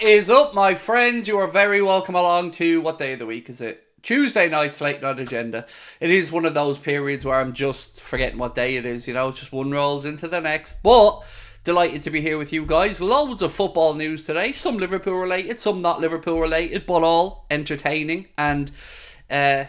Is up, my friends? You are very welcome along to, what day of the week is it? Tuesday night's late night agenda. It is one of those periods where I'm just forgetting what day it is, it's just one rolls into the next. But delighted to be here with you guys. Loads of football news today, some Liverpool related, some not Liverpool related, but all entertaining and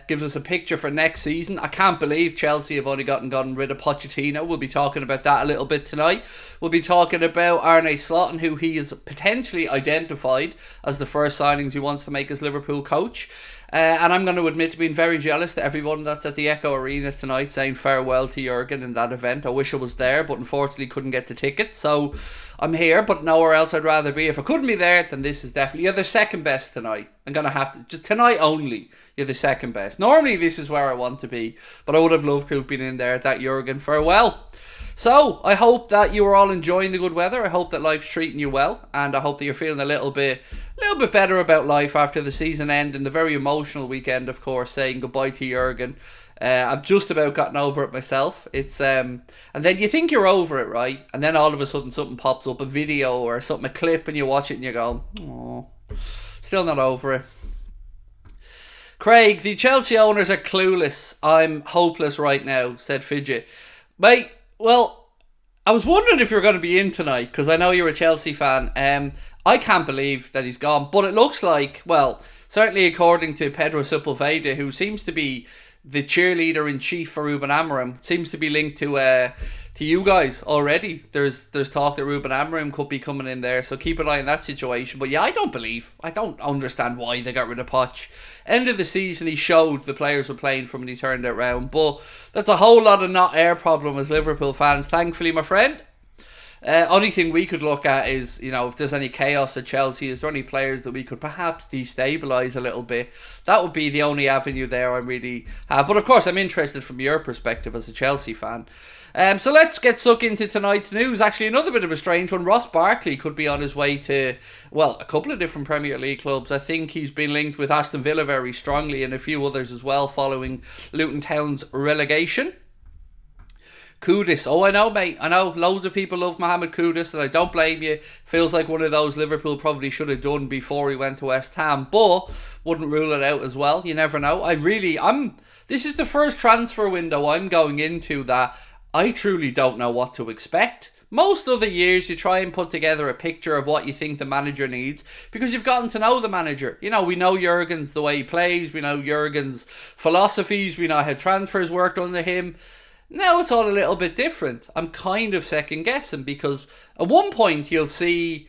gives us a picture for next season. I can't believe Chelsea have only gotten rid of Pochettino. We'll be talking about that a little bit tonight. We'll be talking about Arne Slot and who he is potentially identified as the first signings he wants to make as Liverpool coach. And I'm going to admit to being very jealous to everyone that's at the Echo Arena tonight saying farewell to Jurgen in that event. I wish I was there, but unfortunately couldn't get the tickets. So I'm here, but nowhere else I'd rather be. If I couldn't be there, then this is definitely... You're the second best tonight. I'm going to have to... Just tonight only, you're the second best. Normally this is where I want to be, but I would have loved to have been in there at that Jurgen farewell. So, I hope that you are all enjoying the good weather. I hope that life's treating you well, and I hope that you're feeling a little bit better about life after the season end and the very emotional weekend, of course, saying goodbye to Jurgen. I've just about gotten over it myself. It's and then you think you're over it, right? And then all of a sudden something pops up, a video or something, a clip, and you watch it and you go, oh, still not over it. Craig, the Chelsea owners are clueless. I'm hopeless right now, said Fidget. Mate, well, I was wondering if you were going to be in tonight, because I know you're a Chelsea fan. I can't believe that he's gone, but it looks like, well, certainly according to Pedro Sepulveda, who seems to be the cheerleader-in-chief for Ruben Amorim, seems to be linked to you guys already. There's talk that Ruben Amorim could be coming in there, so keep an eye on that situation. But yeah, I don't understand why they got rid of Poch. End of the season, he showed the players were playing from and he turned it around. But that's a whole lot of not air problem as Liverpool fans, thankfully, my friend. Only thing we could look at is, if there's any chaos at Chelsea, is there any players that we could perhaps destabilise a little bit? That would be the only avenue there I really have. But of course, I'm interested from your perspective as a Chelsea fan. So let's get stuck into tonight's news. Actually, another bit of a strange one. Ross Barkley could be on his way to, well, a couple of different Premier League clubs. I think he's been linked with Aston Villa very strongly and a few others as well following Luton Town's relegation. Kudus. Oh, I know, mate. I know loads of people love Mohamed Kudus, and I don't blame you. Feels like one of those Liverpool probably should have done before he went to West Ham, but wouldn't rule it out as well. You never know. This is the first transfer window I'm going into that I truly don't know what to expect. Most other years, you try and put together a picture of what you think the manager needs because you've gotten to know the manager. We know Jurgen's the way he plays. We know Jurgen's philosophies. We know how transfers worked under him. Now it's all a little bit different. I'm kind of second guessing because at one point you'll see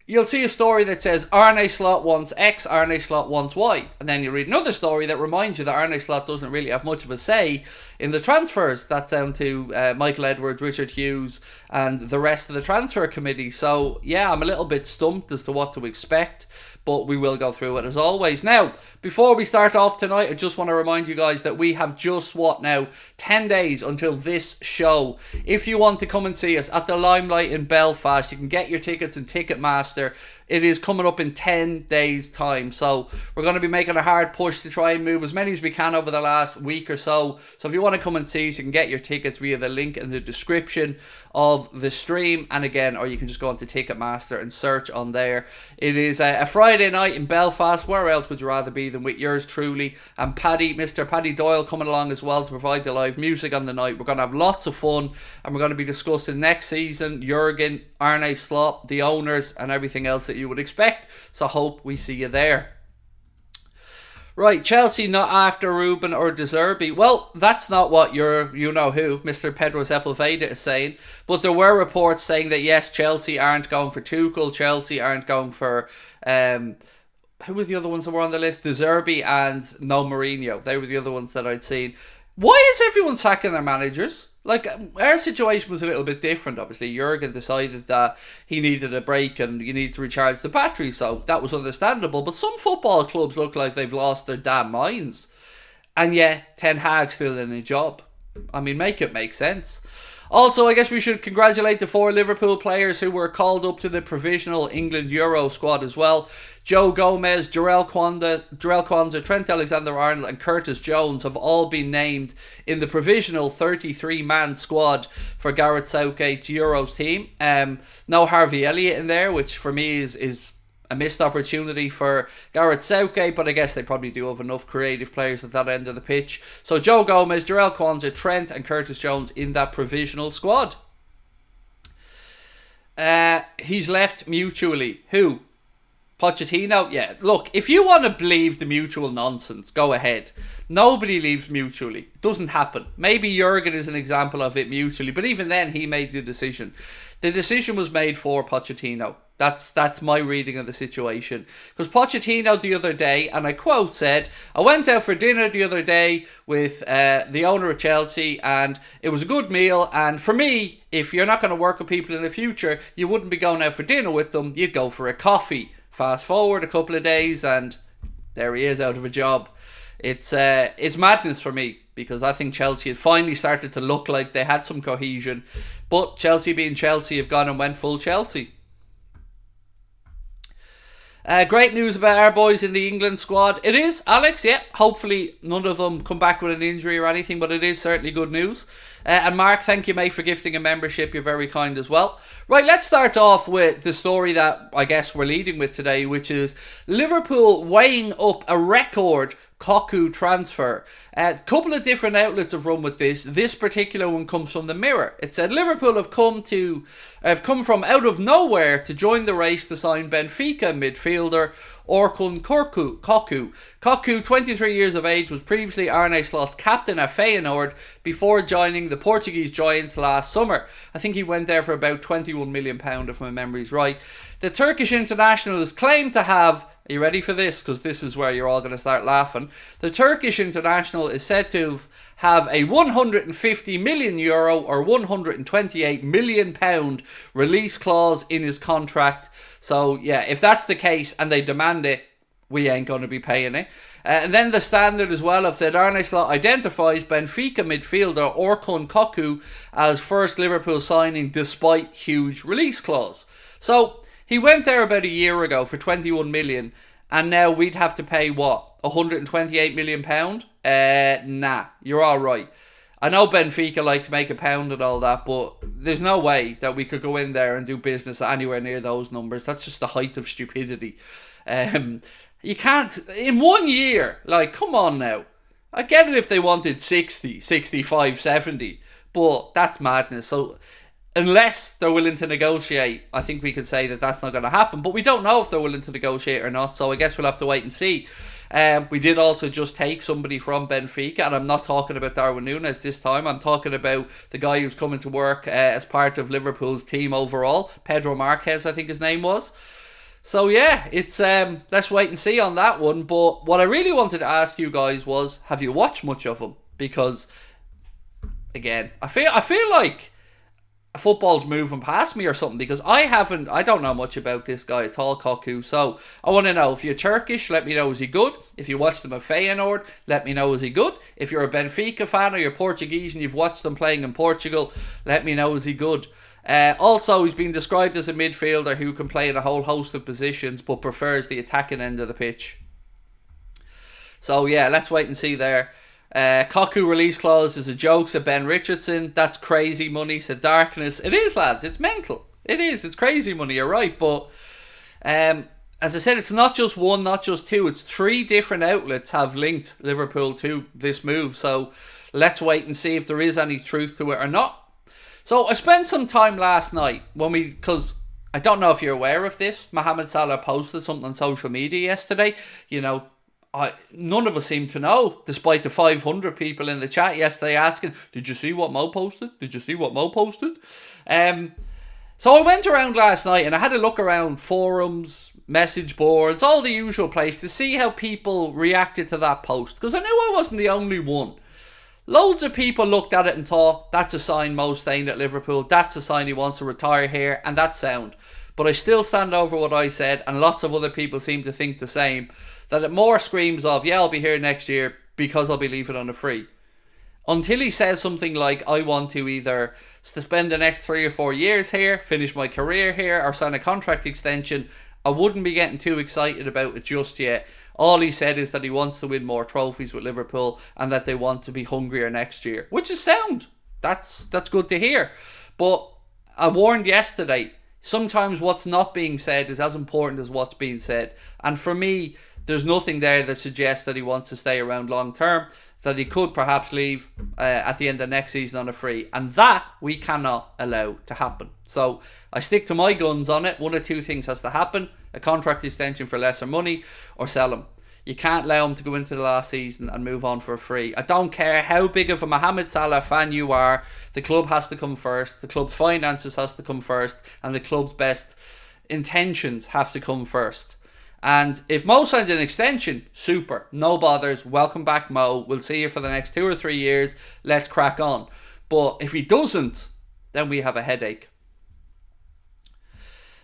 a story that says Arne Slot wants X, Arne Slot wants Y. And then you read another story that reminds you that Arne Slot doesn't really have much of a say in the transfers. That's down to Michael Edwards, Richard Hughes, and the rest of the transfer committee. So, yeah, I'm a little bit stumped as to what to expect, but we will go through it as always. Now, before we start off tonight, I just want to remind you guys that we have just, 10 days until this show. If you want to come and see us at the Limelight in Belfast, you can get your tickets in Ticketmaster. It is coming up in 10 days' time. So we're going to be making a hard push to try and move as many as we can over the last week or so. So if you want to come and see us, you can get your tickets via the link in the description of the stream. And again, or you can just go onto Ticketmaster and search on there. It is a Friday night in Belfast. Where else would you rather be than with yours truly? And Mr. Paddy Doyle coming along as well to provide the live music on the night. We're going to have lots of fun and we're going to be discussing next season, Jurgen, Arne Slot, the owners and everything else that you would expect. So hope we see you there. Right, Chelsea not after Ruben or De Zerbi. Well, that's not what you-know-who, Mr. Pedro Sepulveda, is saying. But there were reports saying that, yes, Chelsea aren't going for Tuchel. Chelsea aren't going for... who were the other ones that were on the list? De Zerbi and no Mourinho. They were the other ones that I'd seen. Why is everyone sacking their managers? Like, our situation was a little bit different, obviously. Jurgen decided that he needed a break and you need to recharge the battery, so that was understandable. But some football clubs look like they've lost their damn minds. And yet, Ten Hag's still in a job. I mean, make it make sense. Also, I guess we should congratulate the 4 Liverpool players who were called up to the provisional England Euro squad as well. Joe Gomez, Jarell Quansah, Trent Alexander-Arnold and Curtis Jones have all been named in the provisional 33-man squad for Gareth Southgate's Euros team. No Harvey Elliott in there, which for me is a missed opportunity for Gareth Southgate, but I guess they probably do have enough creative players at that end of the pitch. So Joe Gomez, Jarell Quansah, Trent and Curtis Jones in that provisional squad. He's left mutually. Who? Pochettino? Yeah, look, if you want to believe the mutual nonsense, go ahead. Nobody leaves mutually. It doesn't happen. Maybe Jurgen is an example of it mutually, but even then he made the decision. The decision was made for Pochettino. That's my reading of the situation. Because Pochettino the other day, and I quote, said, I went out for dinner the other day with the owner of Chelsea and it was a good meal, and for me, if you're not going to work with people in the future, you wouldn't be going out for dinner with them, you'd go for a coffee. Fast forward a couple of days and there he is out of a job. It's madness for me, because I think Chelsea had finally started to look like they had some cohesion, but Chelsea being Chelsea have gone and went full Chelsea. Great news about our boys in the England squad. It is, Alex, yeah. Hopefully none of them come back with an injury or anything, but it is certainly good news. And Mark, thank you, mate, for gifting a membership. You're very kind as well. Right, let's start off with the story that I guess we're leading with today, which is Liverpool weighing up a record Kokcu transfer. A couple of different outlets have run with this. This particular one comes from the Mirror. It said Liverpool have come from out of nowhere to join the race to sign Benfica midfielder Orkun Kokcu. Kokcu, 23 years of age, was previously Arne Slot's captain at Feyenoord before joining the Portuguese Giants last summer. I think he went there for about £21 million, if my memory's right. The Turkish international is claimed to have... Are you ready for this? Because this is where you're all going to start laughing. The Turkish international is said to have a €150 million or £128 million release clause in his contract. So, yeah, if that's the case and they demand it, we ain't going to be paying it. And then the Standard as well have said Arne Slot identifies Benfica midfielder Orkun Kokcu as first Liverpool signing despite huge release clause. So... he went there about a year ago for 21 million, and now we'd have to pay what, 128 million pound? Nah, you're all right. I know Benfica like to make a pound and all that, but there's no way that we could go in there and do business anywhere near those numbers. That's just the height of stupidity. You can't in 1 year. Like, come on now. I get it if they wanted 60, 65, 70, but that's madness. So unless they're willing to negotiate, I think we could say that that's not going to happen. But we don't know if they're willing to negotiate or not, so I guess we'll have to wait and see. We did also just take somebody from Benfica, and I'm not talking about Darwin Núñez this time. I'm talking about the guy who's coming to work as part of Liverpool's team overall. Pedro Marquez, I think his name was. So yeah, it's let's wait and see on that one. But what I really wanted to ask you guys was, have you watched much of him? Because, again, I feel like football's moving past me or something, because I don't know much about this guy at all, Kokcu. So I want to know, if you're Turkish, let me know, is he good? If you watched him at Feyenoord, let me know, is he good? If you're a Benfica fan or you're Portuguese and you've watched them playing in Portugal, let me know, is he good? Also, he's been described as a midfielder who can play in a whole host of positions but prefers the attacking end of the pitch. So yeah, let's wait and see there. Kokcu release clause is a joke, said Ben Richardson. That's crazy money, said Darkness. It is, lads, it's mental. It is, it's crazy money, you're right. But as I said, it's not just one, not just two, it's 3 different outlets have linked Liverpool to this move. So let's wait and see if there is any truth to it or not. So I spent some time last night because I don't know if you're aware of this, Mohamed Salah posted something on social media yesterday. You know, none of us seem to know, despite the 500 people in the chat yesterday asking, did you see what Mo posted? Did you see what Mo posted? So I went around last night and I had a look around forums, message boards, all the usual place to see how people reacted to that post, because I knew I wasn't the only one. Loads of people looked at it and thought, that's a sign Mo's staying at Liverpool, that's a sign he wants to retire here, and that's sound. But I still stand over what I said, and lots of other people seem to think the same, that it more screams of, yeah, I'll be here next year because I'll be leaving on a free. Until he says something like, I want to either spend the next 3 or 4 years here, finish my career here, or sign a contract extension, I wouldn't be getting too excited about it just yet. All he said is that he wants to win more trophies with Liverpool and that they want to be hungrier next year, which is sound. That's good to hear. But I warned yesterday, sometimes what's not being said is as important as what's being said. And for me, there's nothing there that suggests that he wants to stay around long term, that he could perhaps leave at the end of next season on a free. And that we cannot allow to happen. So I stick to my guns on it. One of two things has to happen: a contract extension for lesser money, or sell him. You can't allow him to go into the last season and move on for a free. I don't care how big of a Mohamed Salah fan you are. The club has to come first. The club's finances has to come first. And the club's best intentions have to come first. And if Mo signs an extension, super. No bothers. Welcome back, Mo. We'll see you for the next 2 or 3 years. Let's crack on. But if he doesn't, then we have a headache.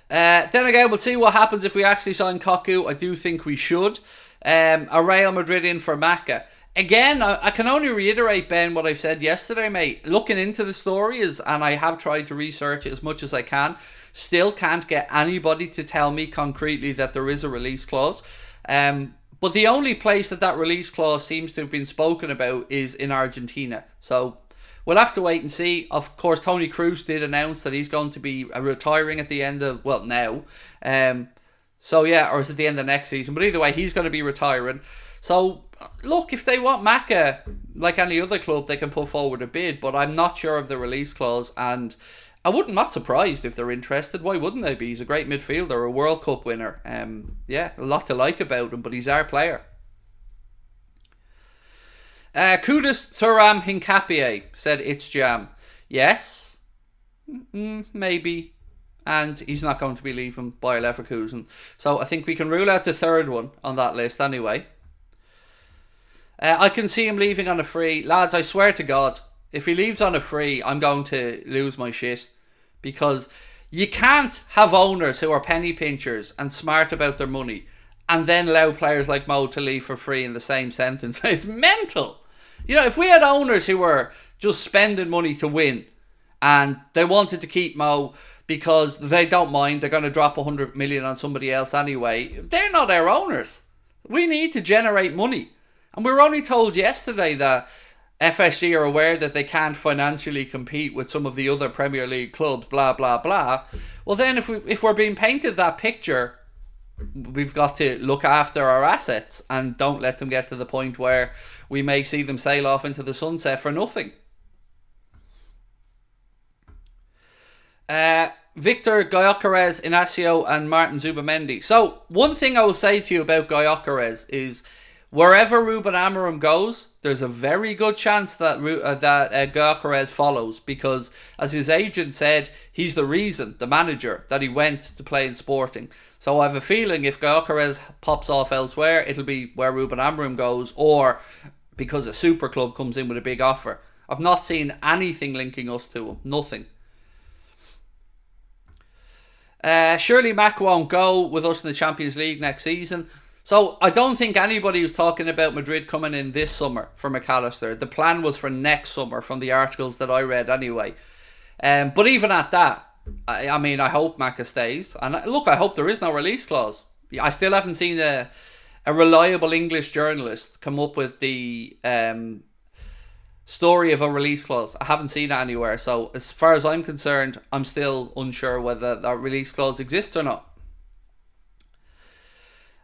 Then again, we'll see what happens if we actually sign Kokcu. I do think we should. A Real Madrid in for Maka. Again, I can only reiterate, Ben, what I said yesterday, mate. Looking into the story, and I have tried to research it as much as I can, still can't get anybody to tell me concretely that there is a release clause. But the only place that release clause seems to have been spoken about is in Argentina. So we'll have to wait and see. Of course, Toni Kroos did announce that he's going to be retiring at the end of, well, now. So yeah, or is it the end of next season? But either way, he's going to be retiring. So look, if they want Maka, like any other club, they can put forward a bid. But I'm not sure of the release clause, and I wouldn't not surprised if they're interested. Why wouldn't they be? He's a great midfielder, a World Cup winner. Yeah, a lot to like about him, but he's our player. Kudus Thuram Hincapie said it's jam. Yes, maybe. And he's not going to be leaving Bayer Leverkusen. So I think we can rule out the third one on that list anyway. I can see him leaving on a free. Lads, I swear to God, if he leaves on a free, I'm going to lose my shit. Because you can't have owners who are penny pinchers and smart about their money and then allow players like Mo to leave for free in the same sentence. It's mental. You know, if we had owners who were just spending money to win and they wanted to keep Mo because they don't mind, they're going to drop 100 million on somebody else anyway, they're not our owners. We need to generate money. And we were only told yesterday that FSG are aware that they can't financially compete with some of the other Premier League clubs, blah, blah, blah. Well then, if we're being painted that picture, we've got to look after our assets and don't let them get to the point where we may see them sail off into the sunset for nothing. Victor Gyökeres, Inacio and Martin Zubamendi. So one thing I will say to you about Gyökeres is wherever Ruben Amorim goes, there's a very good chance that Gyökeres follows, because as his agent said, he's the reason, the manager, that he went to play in Sporting. So I have a feeling if Gyökeres pops off elsewhere, it'll be where Ruben Amorim goes, or because a super club comes in with a big offer. I've not seen anything linking us to him. Nothing. Surely Mac won't go with us in the Champions League next season. So I don't think anybody was talking about Madrid coming in this summer for McAllister. The plan was for next summer from the articles that I read anyway. But even at that, I mean, I hope Macca stays. And look, I hope there is no release clause. I still haven't seen a reliable English journalist come up with the story of a release clause. I haven't seen it anywhere. So as far as I'm concerned, I'm still unsure whether that release clause exists or not.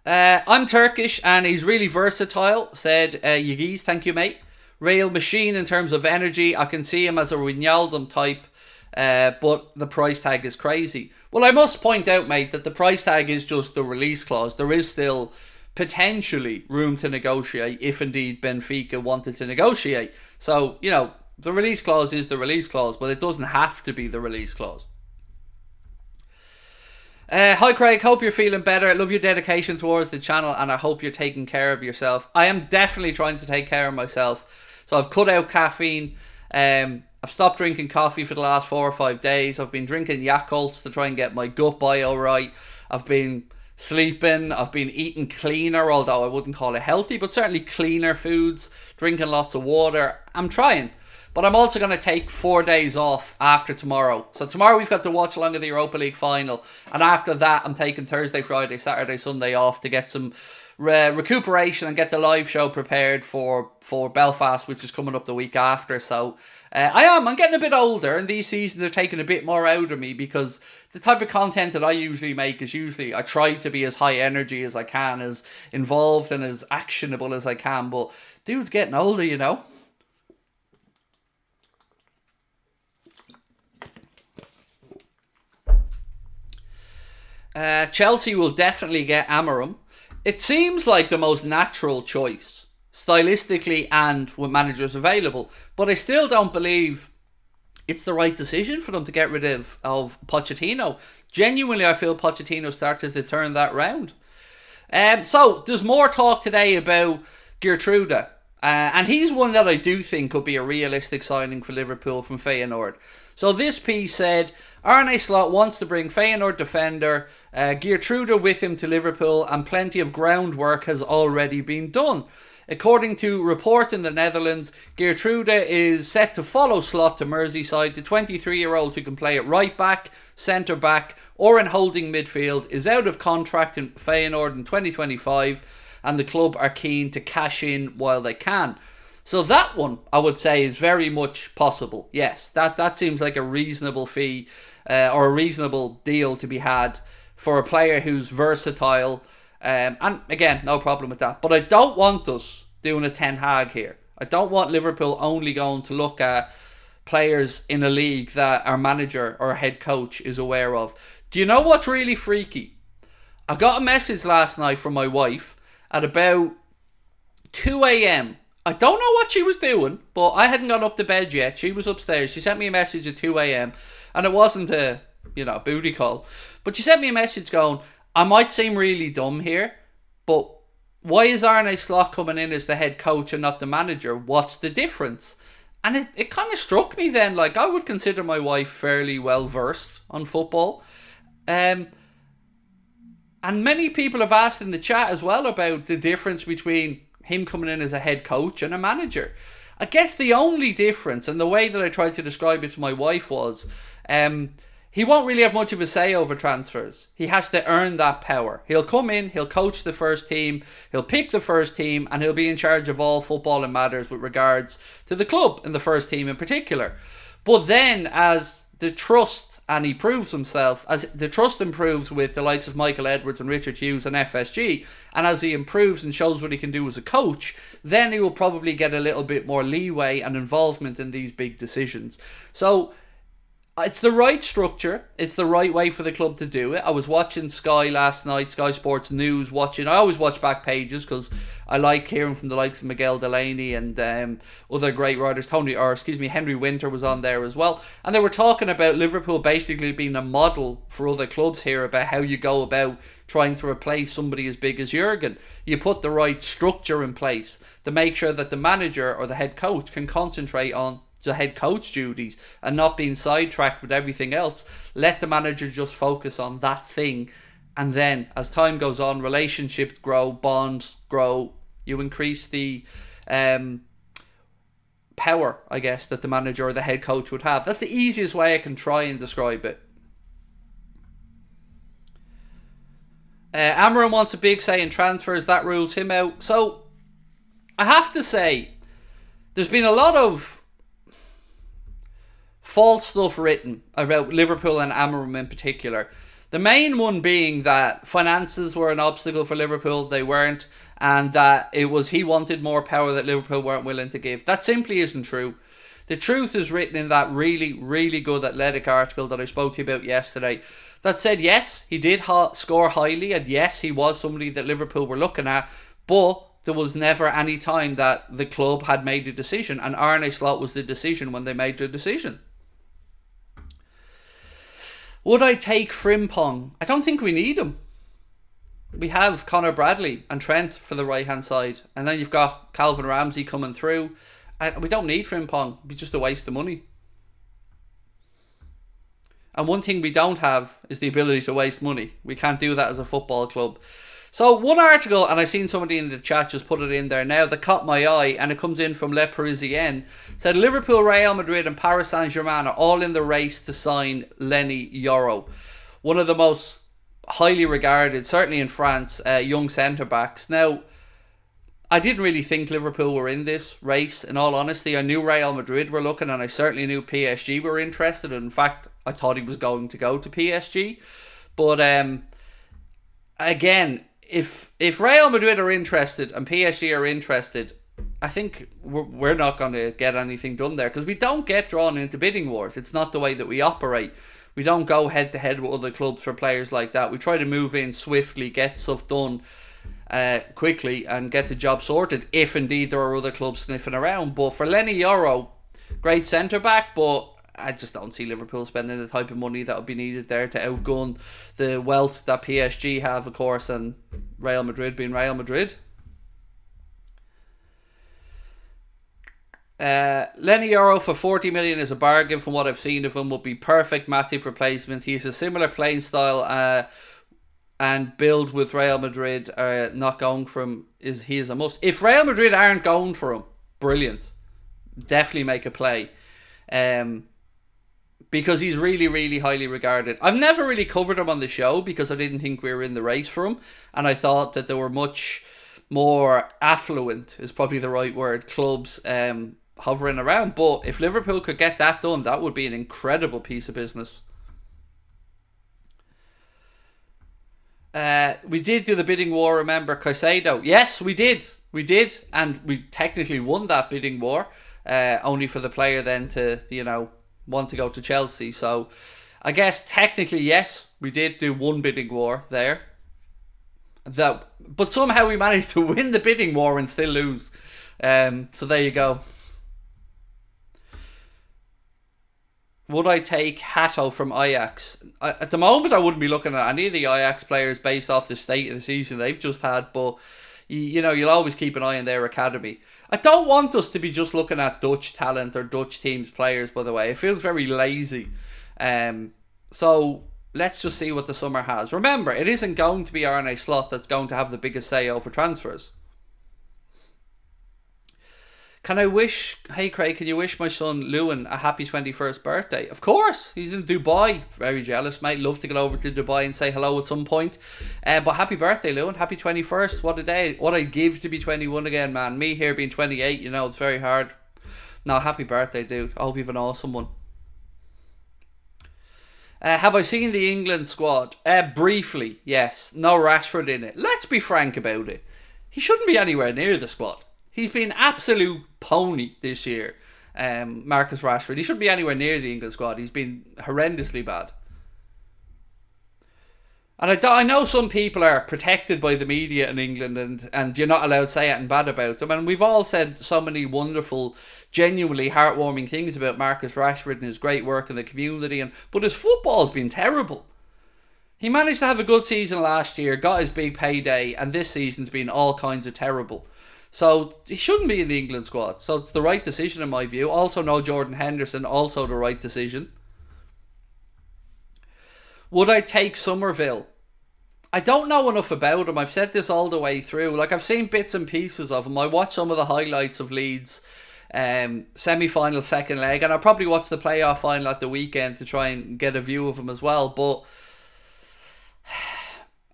I'm Turkish and he's really versatile, said Yigiz. Thank you, mate. Real machine in terms of energy. I can see him as a Wijnaldum type, but the price tag is crazy. Well, I must point out, mate, that the price tag is just the release clause. There is still potentially room to negotiate if indeed Benfica wanted to negotiate. So, you know, the release clause is the release clause, but it doesn't have to be the release clause. Hi Craig, hope you're feeling better. Love your dedication towards the channel and I hope you're taking care of yourself. I am definitely trying to take care of myself. So I've cut out caffeine. I've stopped drinking coffee for the last 4 or 5 days. I've been drinking Yakults to try and get my gut bio right. I've been sleeping. I've been eating cleaner, although I wouldn't call it healthy, but certainly cleaner foods. Drinking lots of water. I'm trying. But I'm also going to take 4 days off after tomorrow. So tomorrow we've got the watch along of the Europa League final. And after that, I'm taking Thursday, Friday, Saturday, Sunday off to get some recuperation and get the live show prepared for Belfast, which is coming up the week after. So I'm getting a bit older, and these seasons are taking a bit more out of me, because the type of content that I usually make is I try to be as high energy as I can, as involved and as actionable as I can. But dude's getting older, you know. Chelsea will definitely get Amorim. It seems like the most natural choice, stylistically and with managers available. But I still don't believe it's the right decision for them to get rid of Pochettino. Genuinely, I feel Pochettino started to turn that round. So, there's more talk today about Geertruida. And he's one that I do think could be a realistic signing for Liverpool from Feyenoord. So this piece said, Arne Slot wants to bring Feyenoord defender Geertruida with him to Liverpool, and plenty of groundwork has already been done. According to reports in the Netherlands, Geertruida is set to follow Slot to Merseyside. The 23-year-old, who can play at right back, centre back or in holding midfield, is out of contract in Feyenoord in 2025, and the club are keen to cash in while they can. So that one, I would say, is very much possible. Yes, that seems like a reasonable fee or a reasonable deal to be had for a player who's versatile. And again, no problem with that. But I don't want us doing a Ten Hag here. I don't want Liverpool only going to look at players in a league that our manager or head coach is aware of. Do you know what's really freaky? I got a message last night from my wife at about 2 a.m. I don't know what she was doing, but I hadn't gone up to bed yet. She was upstairs. She sent me a message at 2 a.m. and it wasn't a, booty call. But she sent me a message going, I might seem really dumb here, but why is Arne Slot coming in as the head coach and not the manager? What's the difference? And it kind of struck me then, like, I would consider my wife fairly well versed on football. And many people have asked in the chat as well about the difference between him coming in as a head coach and a manager. I guess the only difference, and the way that I tried to describe it to my wife, was he won't really have much of a say over transfers. He has to earn that power. He'll come in, he'll coach the first team, he'll pick the first team, and he'll be in charge of all football and matters with regards to the club and the first team in particular. But then, as the trust, and he proves himself, as the trust improves with the likes of Michael Edwards and Richard Hughes and FSG, and as he improves and shows what he can do as a coach, then he will probably get a little bit more leeway and involvement in these big decisions. So it's the right structure. It's the right way for the club to do it. I was watching Sky last night, Sky Sports News, I always watch back pages because I like hearing from the likes of Miguel Delaney and other great writers. Henry Winter was on there as well. And they were talking about Liverpool basically being a model for other clubs here about how you go about trying to replace somebody as big as Jurgen. You put the right structure in place to make sure that the manager or the head coach can concentrate on the head coach duties and not being sidetracked with everything else. Let the manager just focus on that thing, and then as time goes on, relationships grow, bonds grow, you increase the power, I guess, that the manager or the head coach would have. That's the easiest way I can try and describe it. Amorim wants a big say in transfers. That rules him out. So I have to say, there's been a lot of false stuff written about Liverpool and Amorim in particular. The main one being that finances were an obstacle for Liverpool. They weren't. And that it was he wanted more power that Liverpool weren't willing to give. That simply isn't true. The truth is written in that really, really good Athletic article that I spoke to you about yesterday, that said, yes, he did score highly, and yes, he was somebody that Liverpool were looking at, but there was never any time that the club had made a decision, and Arne Slot was the decision when they made the decision. Would I take Frimpong? I don't think we need him. We have Connor Bradley and Trent for the right hand side, and then you've got Calvin Ramsey coming through. We don't need Frimpong. It'd be just a waste of money. And one thing we don't have is the ability to waste money. We can't do that as a football club. So one article, and I seen somebody in the chat just put it in there now, that caught my eye, and it comes in from Le Parisien, said Liverpool, Real Madrid and Paris Saint-Germain are all in the race to sign Lenny Yoro. One of the most highly regarded, certainly in France, young centre-backs. Now, I didn't really think Liverpool were in this race, in all honesty. I knew Real Madrid were looking, and I certainly knew PSG were interested. In fact, I thought he was going to go to PSG. But again, if Real Madrid are interested and PSG are interested, I think we're not going to get anything done there, because we don't get drawn into bidding wars. It's not the way that we operate. We don't go head to head with other clubs for players like that. We try to move in swiftly, get stuff done quickly, and get the job sorted, if indeed there are other clubs sniffing around. But for Lenny Yoro, great centre back, but I just don't see Liverpool spending the type of money that would be needed there to outgun the wealth that PSG have, of course, and Real Madrid being Real Madrid. Lenny Yoro for 40 million is a bargain. From what I've seen of him, would be perfect Matip replacement. He's a similar playing style and build with Real Madrid. Not going for him he is a must. If Real Madrid aren't going for him, brilliant, definitely make a play. Because he's really, really highly regarded. I've never really covered him on the show because I didn't think we were in the race for him, and I thought that there were much more affluent, is probably the right word, clubs hovering around. But if Liverpool could get that done, that would be an incredible piece of business. We did do the bidding war, remember, Caicedo? Yes, we did, and we technically won that bidding war, only for the player then to, want to go to Chelsea. So I guess technically, yes, we did do one bidding war there. But somehow we managed to win the bidding war and still lose. So there you go. Would I take Hato from Ajax? At the moment, I wouldn't be looking at any of the Ajax players based off the state of the season they've just had. But, you'll always keep an eye on their academy. I don't want us to be just looking at Dutch talent or Dutch teams players, by the way. It feels very lazy. So let's just see what the summer has. Remember, it isn't going to be Arne Slot that's going to have the biggest say over transfers. Hey Craig, can you wish my son Lewin a happy 21st birthday? Of course, he's in Dubai. Very jealous, mate. Love to get over to Dubai and say hello at some point. But happy birthday, Lewin. Happy 21st. What a day. What I'd give to be 21 again, man. Me here being 28, it's very hard. No, happy birthday, dude. I hope you have an awesome one. Have I seen the England squad? Briefly, yes. No Rashford in it. Let's be frank about it. He shouldn't be anywhere near the squad. He's been absolute pony this year, Marcus Rashford. He shouldn't be anywhere near the England squad. He's been horrendously bad. And I know some people are protected by the media in England and you're not allowed to say anything bad about them. And we've all said so many wonderful, genuinely heartwarming things about Marcus Rashford and his great work in the community. But his football's been terrible. He managed to have a good season last year, got his big payday, and this season's been all kinds of terrible. So he shouldn't be in the England squad. So it's the right decision in my view. Also no Jordan Henderson, also the right decision. Would I take Somerville? I don't know enough about him. I've said this all the way through. I've seen bits and pieces of him. I watched some of the highlights of Leeds semi-final second leg, and I'll probably watch the playoff final at the weekend to try and get a view of him as well. But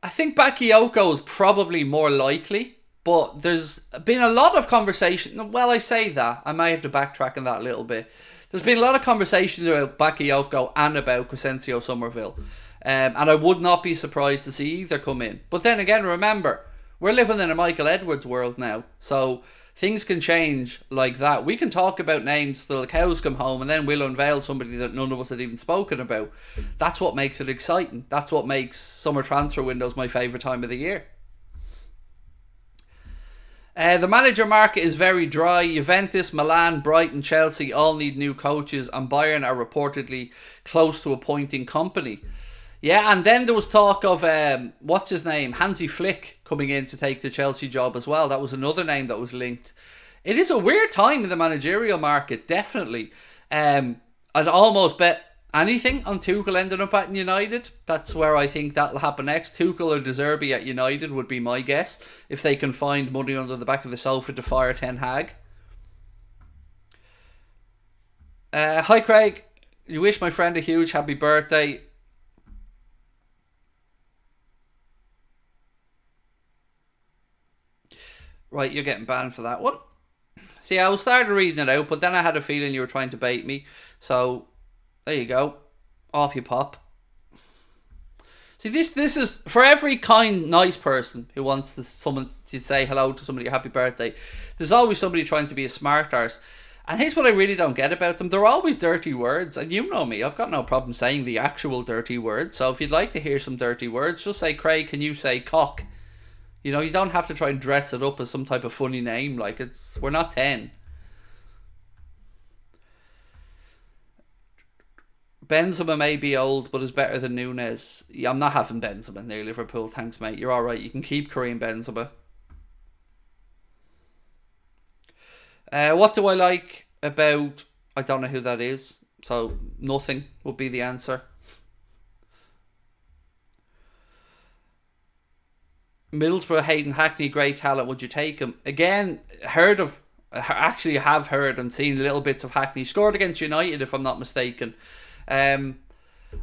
I think Bakayoko is probably more likely. But there's been a lot of conversation. Well, I say that. I may have to backtrack on that a little bit. There's been a lot of conversation about Bakayoko and about Crescencio Somerville. And I would not be surprised to see either come in. But then again, remember, we're living in a Michael Edwards world now. So things can change like that. We can talk about names till the cows come home and then we'll unveil somebody that none of us had even spoken about. That's what makes it exciting. That's what makes summer transfer windows my favourite time of the year. The manager market is very dry. Juventus, Milan, Brighton, Chelsea all need new coaches, and Bayern are reportedly close to appointing company. Yeah, and then there was talk of, what's his name, Hansi Flick coming in to take the Chelsea job as well. That was another name that was linked. It is a weird time in the managerial market, definitely. I'd almost bet anything on Tuchel ending up at United. That's where I think that'll happen next. Tuchel or De Zerbi at United would be my guess, if they can find money under the back of the sofa to fire Ten Hag. Hi Craig, you wish my friend a huge happy birthday. Right, you're getting banned for that one. See, I started reading it out, but then I had a feeling you were trying to bait me. So, there you go. Off you pop. See, this is for every kind, nice person who wants someone to say hello to somebody, happy birthday. There's always somebody trying to be a smart arse. And here's what I really don't get about them. They're always dirty words. And you know me, I've got no problem saying the actual dirty words. So if you'd like to hear some dirty words, just say, Craig, can you say cock? You know, you don't have to try and dress it up as some type of funny name. Like, we're not 10. Benzema may be old, but is better than Núñez. Yeah, I'm not having Benzema near Liverpool. Thanks, mate. You're all right. You can keep Karim Benzema. What do I like about... I don't know who that is. So, nothing would be the answer. Middlesbrough, Hayden Hackney, great talent. Would you take him? Again, actually have heard and seen little bits of Hackney. Scored against United, if I'm not mistaken. I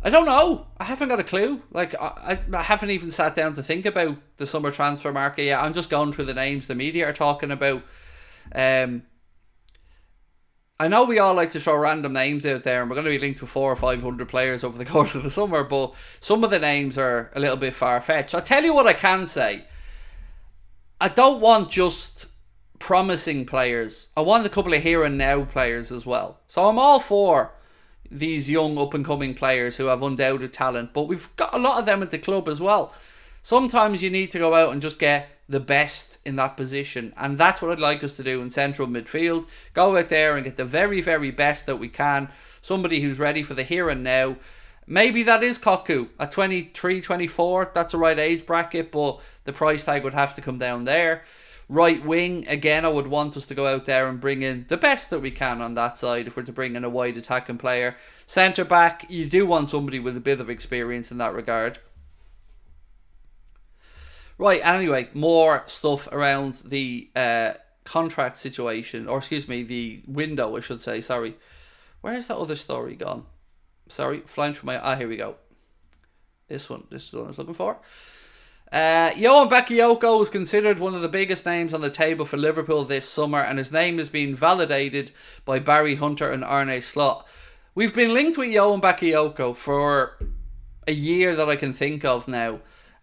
don't know. I haven't got a clue. Like, I haven't even sat down to think about the summer transfer market yet. I'm just going through the names the media are talking about. I know we all like to throw random names out there, and we're going to be linked to 400 or 500 players over the course of the summer, but some of the names are a little bit far-fetched. I'll tell you what I can say. I don't want just promising players. I want a couple of here and now players as well. So I'm all for these young up-and-coming players who have undoubted talent, but we've got a lot of them at the club as well. Sometimes you need to go out and just get the best in that position, and that's what I'd like us to do in central midfield. Go out there and get the very, very best that we can. Somebody who's ready for the here and now. Maybe that is Kokcu at 23, 24. That's the right age bracket, but the price tag would have to come down there. Right wing, again, I would want us to go out there and bring in the best that we can on that side if we're to bring in a wide attacking player. Centre back, you do want somebody with a bit of experience in that regard. Right, anyway, more stuff around the contract situation, or excuse me, the window, I should say, sorry. Where's that other story gone? Sorry, flying through my... here we go. This one is what I was looking for. Johan Bakayoko was considered one of the biggest names on the table for Liverpool this summer, and his name has been validated by Barry Hunter and Arne Slot. We've been linked with Johan Bakayoko for a year that I can think of now.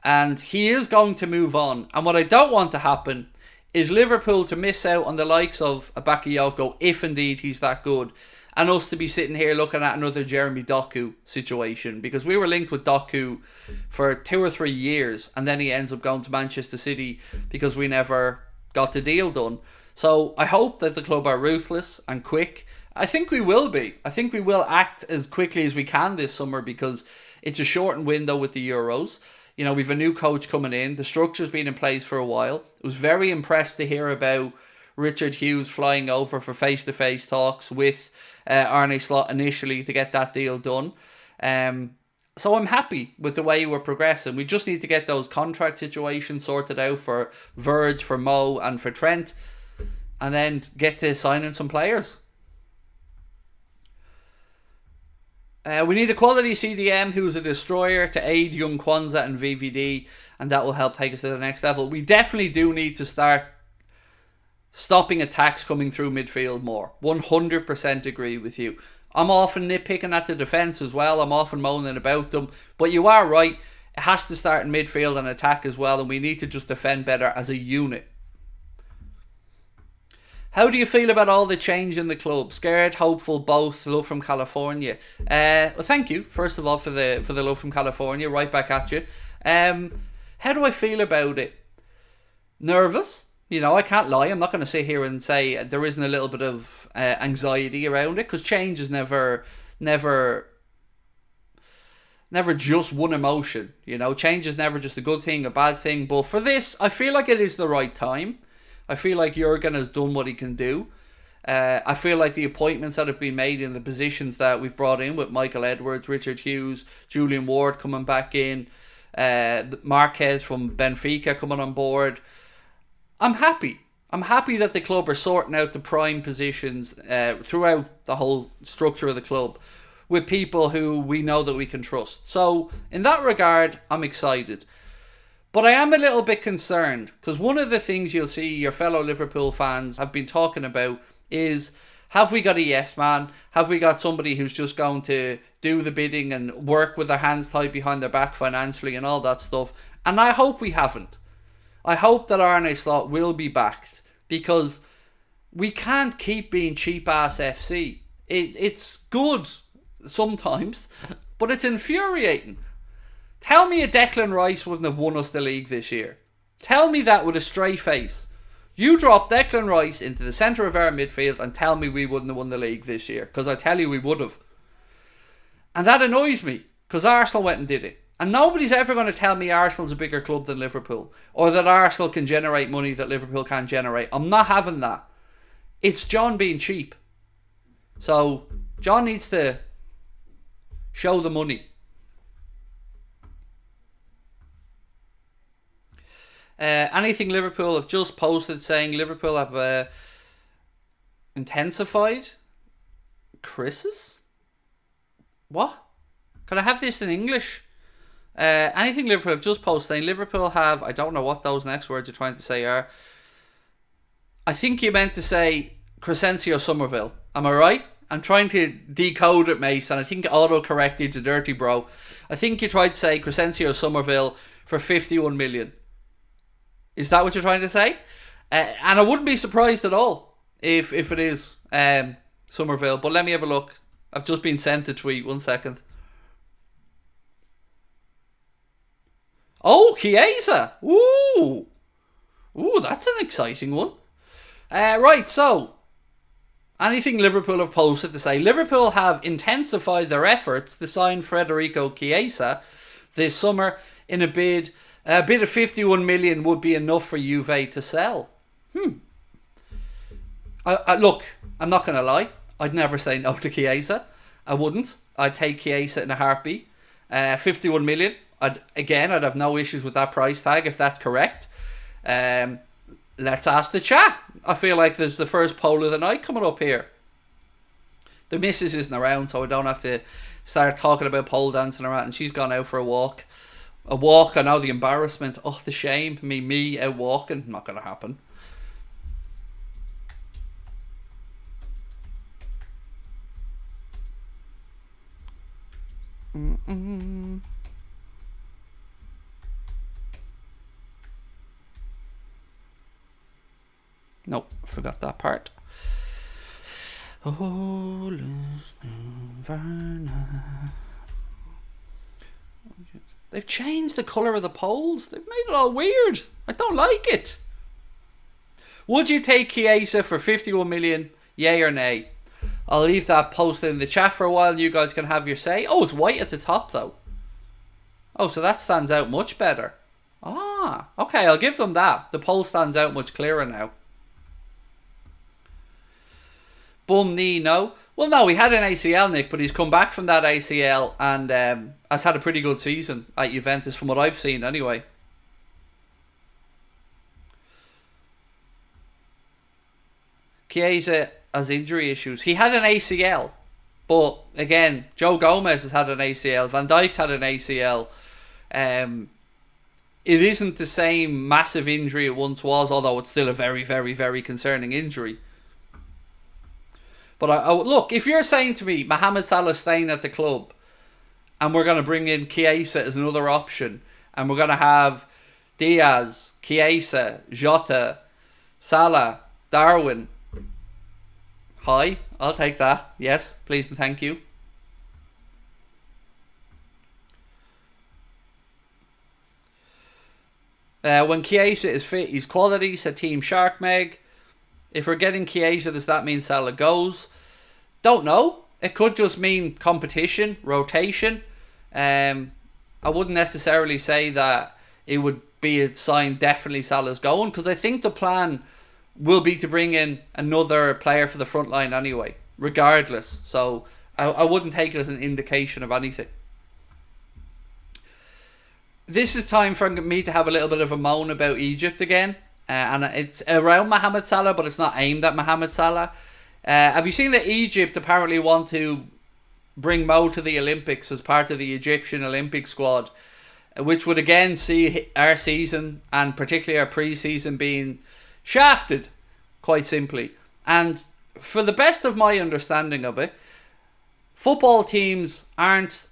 And he is going to move on. And what I don't want to happen is Liverpool to miss out on the likes of a Bakayoko, if indeed he's that good, and us to be sitting here looking at another Jeremy Doku situation. Because we were linked with Doku for 2 or 3 years, and then he ends up going to Manchester City because we never got the deal done. So I hope that the club are ruthless and quick. I think we will be. I think we will act as quickly as we can this summer because it's a shortened window with the Euros. You know, we've a new coach coming in. The structure's been in place for a while. I was very impressed to hear about Richard Hughes flying over for face-to-face talks with Arne Slot initially to get that deal done. So I'm happy with the way we're progressing. We just need to get those contract situations sorted out for Verge, for Mo and for Trent. And then get to signing some players. We need a quality CDM who's a destroyer to aid young Kwanzaa and VVD, and that will help take us to the next level. We definitely do need to start stopping attacks coming through midfield more. 100% agree with you. I'm often nitpicking at the defence as well. I'm often moaning about them. But you are right. It has to start in midfield and attack as well, and we need to just defend better as a unit. How do you feel about all the change in the club? Scared, hopeful, both. Love from California. Well, thank you, first of all, for the love from California. Right back at you. How do I feel about it? Nervous. You know, I can't lie. I'm not going to sit here and say there isn't a little bit of anxiety around it, because change is never just one emotion. You know, change is never just a good thing, a bad thing. But for this, I feel like it is the right time. I feel like Jurgen has done what he can do. I feel like the appointments that have been made in the positions that we've brought in with Michael Edwards, Richard Hughes, Julian Ward coming back in, Marquez from Benfica coming on board. I'm happy. I'm happy that the club are sorting out the prime positions throughout the whole structure of the club with people who we know that we can trust. So in that regard, I'm excited. But I am a little bit concerned because one of the things you'll see your fellow Liverpool fans have been talking about is, have we got a yes man? Have we got somebody who's just going to do the bidding and work with their hands tied behind their back financially and all that stuff? And I hope we haven't. I hope that Arne Slot will be backed, because we can't keep being cheap ass FC. It's good sometimes, but it's infuriating. Tell me a Declan Rice wouldn't have won us the league this year. Tell me that with a straight face. You drop Declan Rice into the centre of our midfield and tell me we wouldn't have won the league this year. Because I tell you we would have. And that annoys me, because Arsenal went and did it. And nobody's ever going to tell me Arsenal's a bigger club than Liverpool, or that Arsenal can generate money that Liverpool can't generate. I'm not having that. It's John being cheap. So John needs to show the money. Anything Liverpool have just posted saying Liverpool have intensified Chris's? What? Can I have this in English? Anything Liverpool have just posted saying Liverpool have, I don't know what those next words you're trying to say are. I think you meant to say Crescencio Somerville. Am I right? I'm trying to decode it, mate, and I think autocorrected's a dirty bro. I think you tried to say Crescencio Somerville for 51 million. Is that what you're trying to say? And I wouldn't be surprised at all if it is Somerville. But let me have a look. I've just been sent a tweet. 1 second. Oh, Chiesa. Ooh. Ooh, that's an exciting one. Right, so anything Liverpool have posted to say Liverpool have intensified their efforts to sign Federico Chiesa this summer in a bid. A bid of 51 million would be enough for Juve to sell. Look, I'm not going to lie. I'd never say no to Chiesa. I wouldn't. I'd take Chiesa in a heartbeat. 51 million. I'd have no issues with that price tag if that's correct. Let's ask the chat. I feel like there's the first poll of the night coming up here. The missus isn't around, so I don't have to start talking about pole dancing around, and she's gone out for a walk. I know the embarrassment. Oh, the shame. Me out walking. Not going to happen. Nope, forgot that part. Oh, they've changed the colour of the polls. They've made it all weird. I don't like it. Would you take Chiesa for 51 million? Yay or nay? I'll leave that posted in the chat for a while. You guys can have your say. Oh, it's white at the top though. Oh, so that stands out much better. Ah, okay, I'll give them that. The poll stands out much clearer now. Bum knee, no. Well, no, he had an ACL, Nick, but he's come back from that ACL and has had a pretty good season at Juventus from what I've seen anyway. Chiesa has injury issues. He had an ACL, but again, Joe Gomez has had an ACL. Van Dijk's had an ACL. It isn't the same massive injury it once was, although it's still a very, very, very concerning injury. But I look, if you're saying to me Mohamed Salah's staying at the club and we're going to bring in Chiesa as another option and we're going to have Diaz, Chiesa, Jota, Salah, Darwin. Hi, I'll take that. Yes, please and thank you. When Chiesa is fit, he's quality, said Team Shark Meg. If we're getting Chiesa, does that mean Salah goes? Don't know. It could just mean competition, rotation. I wouldn't necessarily say that it would be a sign definitely Salah's going, because I think the plan will be to bring in another player for the front line anyway, regardless. So I wouldn't take it as an indication of anything. This is time for me to have a little bit of a moan about Egypt again. And it's around Mohamed Salah, but it's not aimed at Mohamed Salah. Have you seen that Egypt apparently want to bring Mo to the Olympics as part of the Egyptian Olympic squad, which would again see our season and particularly our pre-season being shafted, quite simply. And for the best of my understanding of it, football teams aren't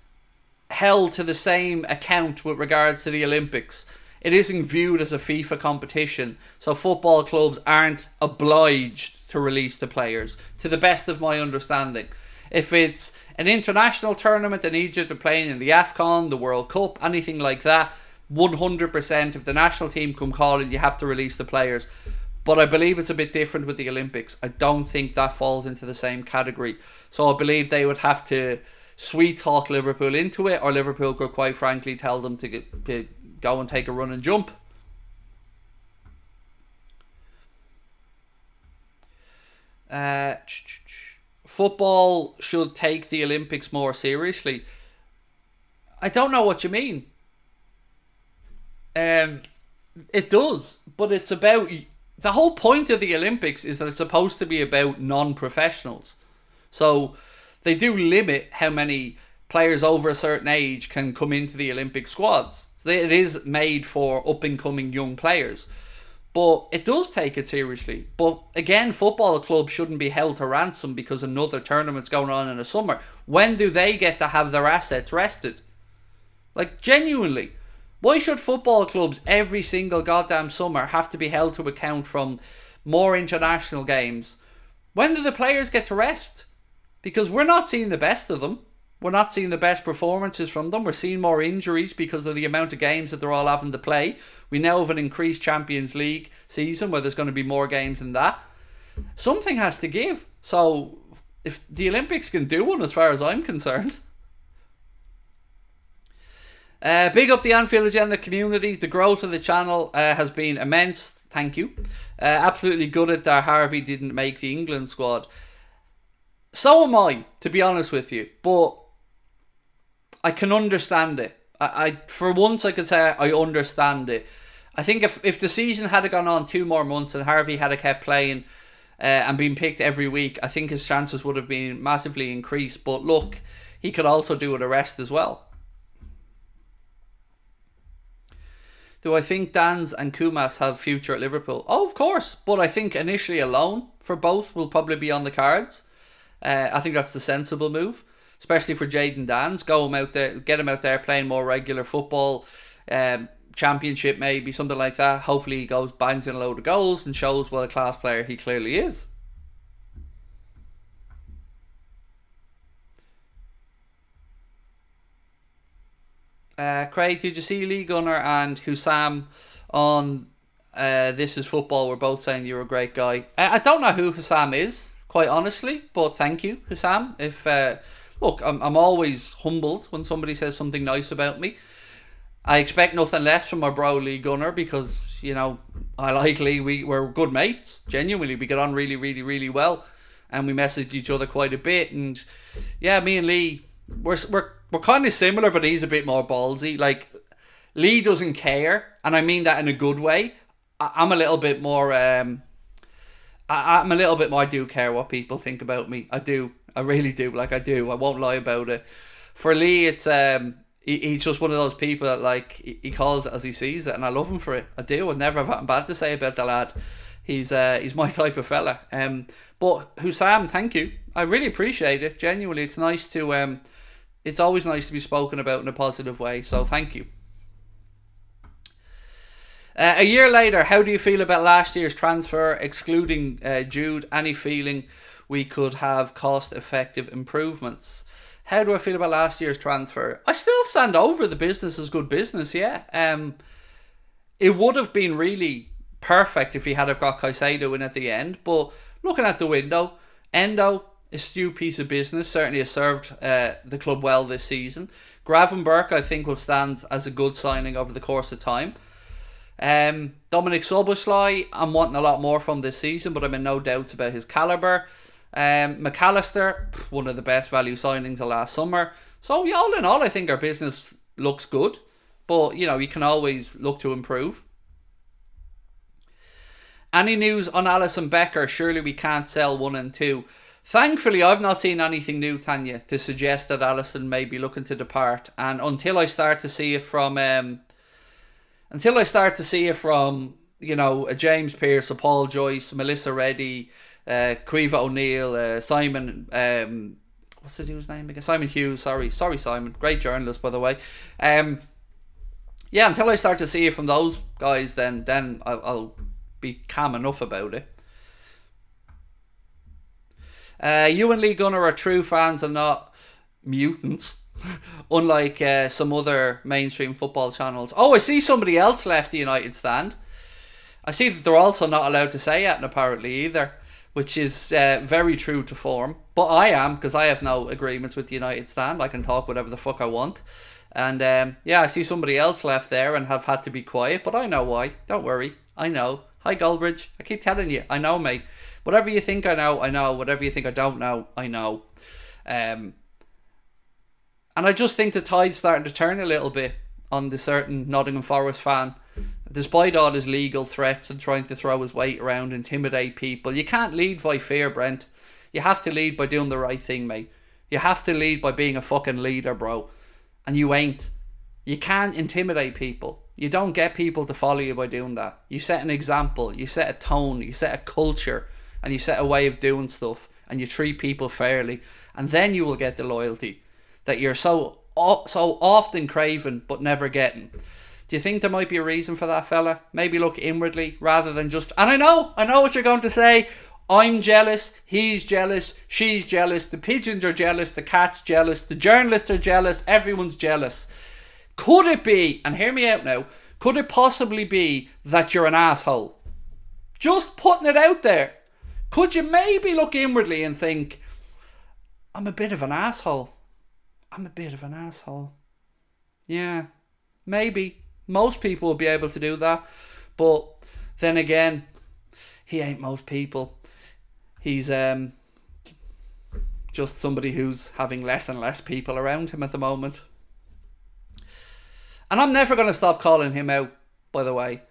held to the same account with regards to the Olympics. It isn't viewed as a FIFA competition, so football clubs aren't obliged to release the players, to the best of my understanding. If it's an international tournament and Egypt are playing in the AFCON, the World Cup, anything like that, 100% if the national team come calling, you have to release the players. But I believe it's a bit different with the Olympics. I don't think that falls into the same category. So I believe they would have to sweet talk Liverpool into it, or Liverpool could quite frankly tell them to go and take a run and jump. Football should take the Olympics more seriously. I don't know what you mean. It does, but it's about... The whole point of the Olympics is that it's supposed to be about non-professionals. So they do limit how many players over a certain age can come into the Olympic squads. So it is made for up-and-coming young players. But it does take it seriously. But again, football clubs shouldn't be held to ransom because another tournament's going on in the summer. When do they get to have their assets rested? Like, genuinely. Why should football clubs every single goddamn summer have to be held to account from more international games? When do the players get to rest? Because we're not seeing the best of them. We're not seeing the best performances from them. We're seeing more injuries because of the amount of games that they're all having to play. We now have an increased Champions League season where there's going to be more games than that. Something has to give. So if the Olympics can do one, as far as I'm concerned. Big up the Anfield Agenda community. The growth of the channel has been immense. Thank you. Absolutely gutted that Harvey didn't make the England squad. So am I, to be honest with you. But I can understand it. I for once I could say I understand it. I think if the season had gone on 2 more months and Harvey had kept playing and been picked every week, I think his chances would have been massively increased. But look, he could also do with a rest as well. Do I think Danz and Kumas have future at Liverpool? Oh, of course. But I think initially a loan for both will probably be on the cards. I think that's the sensible move, especially for Jayden Danz. Go him out there, get him out there playing more regular football, championship maybe, something like that. Hopefully he goes, bangs in a load of goals and shows what a class player he clearly is. Craig, did you see Lee Gunner and Hussam on This Is Football? We're both saying you're a great guy. I don't know who Hussam is, quite honestly, but thank you, Hussam. If look, I'm always humbled when somebody says something nice about me. I expect nothing less from my bro Lee Gunner because, you know, I like Lee. We're good mates. Genuinely, we get on really, really, really well, and we messaged each other quite a bit. And yeah, me and Lee, we're kind of similar, but he's a bit more ballsy. Like, Lee doesn't care, and I mean that in a good way. I'm a little bit more. I'm a little bit more. I do care what people think about me. I do. I really do. Like, I do. I won't lie about it. For Lee, it's he's just one of those people that, like, he calls it as he sees it, and I love him for it. I do. I never have anything bad to say about the lad. He's my type of fella. But Hussam, thank you. I really appreciate it. Genuinely, it's nice to it's always nice to be spoken about in a positive way. So thank you. A year later, how do you feel about last year's transfer, excluding Jude? Any feeling we could have cost-effective improvements? How do I feel about last year's transfer? I still stand over the business as good business, yeah. It would have been really perfect if he had have got Caicedo in at the end, but looking at the window, Endo, astute piece of business, certainly has served the club well this season. Gravenberch, I think, will stand as a good signing over the course of time. Dominic Szoboszlai, I'm wanting a lot more from this season, but I'm in no doubts about his calibre. McAllister, one of the best value signings of last summer. So yeah, all in all, I think our business looks good. But, you know, you can always look to improve. Any news on Alisson Becker? Surely we can't sell 1 and 2. Thankfully, I've not seen anything new, Tanya, to suggest that Alisson may be looking to depart. And until I start to see it from, you know, a James Pearce, a Paul Joyce, Melissa Reddy, Caoimhe O'Neill, Simon, what's the dude's name again? Simon Hughes, sorry Simon, great journalist by the way. Yeah, until I start to see it from those guys, then I'll be calm enough about it. You and Lee Gunner are true fans and not mutants, unlike some other mainstream football channels. Oh, I see somebody else left the United stand. I see that they're also not allowed to say it, apparently, either, which is very true to form. But I am, because I have no agreements with the United stand. I can talk whatever the fuck I want. And yeah, I see somebody else left there and have had to be quiet, but I know why. Don't worry, I know. Hi Goldbridge, I keep telling you, I know, mate. Whatever you think I know, I know. Whatever you think I don't know, I know. And I just think the tide's starting to turn a little bit on the certain Nottingham Forest fan. Despite all his legal threats and trying to throw his weight around, intimidate people. You can't lead by fear, Brent. You have to lead by doing the right thing, mate. You have to lead by being a fucking leader, bro. And you ain't. You can't intimidate people. You don't get people to follow you by doing that. You set an example. You set a tone. You set a culture. And you set a way of doing stuff. And you treat people fairly. And then you will get the loyalty that you're so often craving but never getting. Do you think there might be a reason for that, fella? Maybe look inwardly rather than just... And I know what you're going to say. I'm jealous, he's jealous, she's jealous, the pigeons are jealous, the cat's jealous, the journalists are jealous, everyone's jealous. Could it be, and hear me out now, could it possibly be that you're an asshole? Just putting it out there. Could you maybe look inwardly and think, I'm a bit of an asshole. I'm a bit of an asshole. Yeah, maybe. Most people will be able to do that. But then again, he ain't most people. He's just somebody who's having less and less people around him at the moment. And I'm never going to stop calling him out, by the way.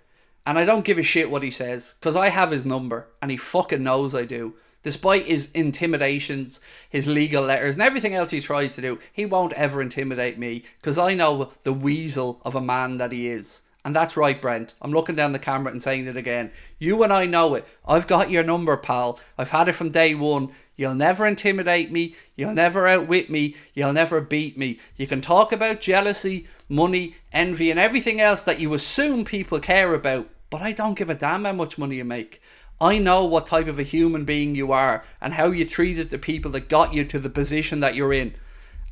And I don't give a shit what he says, because I have his number, and he fucking knows I do. Despite his intimidations, his legal letters, and everything else he tries to do, he won't ever intimidate me, because I know the weasel of a man that he is. And that's right, Brent. I'm looking down the camera and saying it again. You and I know it. I've got your number, pal. I've had it from day one. You'll never intimidate me. You'll never outwit me. You'll never beat me. You can talk about jealousy, money, envy, and everything else that you assume people care about. But I don't give a damn how much money you make. I know what type of a human being you are and how you treated the people that got you to the position that you're in.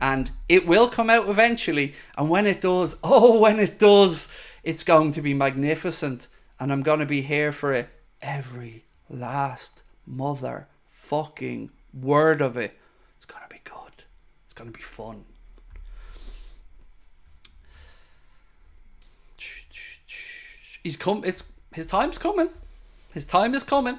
And it will come out eventually. And when it does, it's going to be magnificent. And I'm going to be here for it. Every last motherfucking word of it. It's going to be good. It's going to be fun. His time's coming. His time is coming.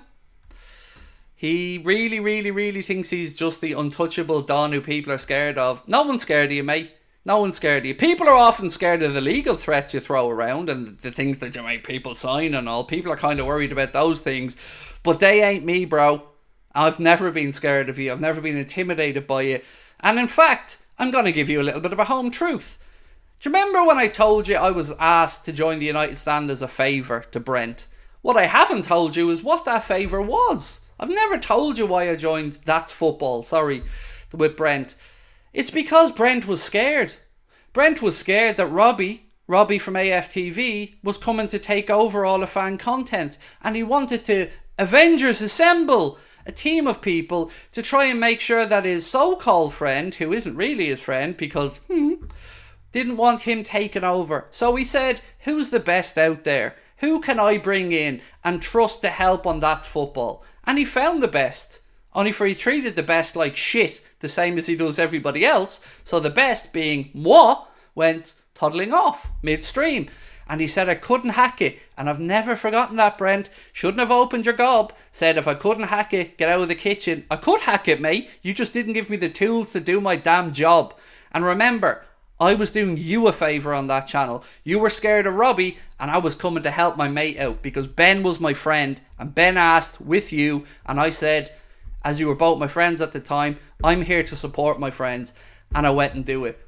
He really, really, really thinks he's just the untouchable Don who people are scared of. No one's scared of you, mate. No one's scared of you. People are often scared of the legal threats you throw around and the things that you make people sign and all. People are kind of worried about those things. But they ain't me, bro. I've never been scared of you. I've never been intimidated by you. And in fact, I'm going to give you a little bit of a home truth. Do you remember when I told you I was asked to join the United Stand as a favour to Brent? What I haven't told you is what that favour was. I've never told you why I joined That's Football, with Brent. It's because Brent was scared. Brent was scared that Robbie from AFTV was coming to take over all the fan content. And he wanted to Avengers Assemble, a team of people to try and make sure that his so-called friend, who isn't really his friend because, didn't want him taken over. So he said, who's the best out there? Who can I bring in and trust to help on That's Football? And he found the best. Only for he treated the best like shit, the same as he does everybody else. So the best, being moi, went toddling off midstream. And he said I couldn't hack it. And I've never forgotten that, Brent. Shouldn't have opened your gob. Said if I couldn't hack it, get out of the kitchen. I could hack it, mate. You just didn't give me the tools to do my damn job. And remember, I was doing you a favour on that channel. You were scared of Robbie, and I was coming to help my mate out because Ben was my friend. And Ben asked with you, and I said, as you were both my friends at the time, I'm here to support my friends. And I went and do it.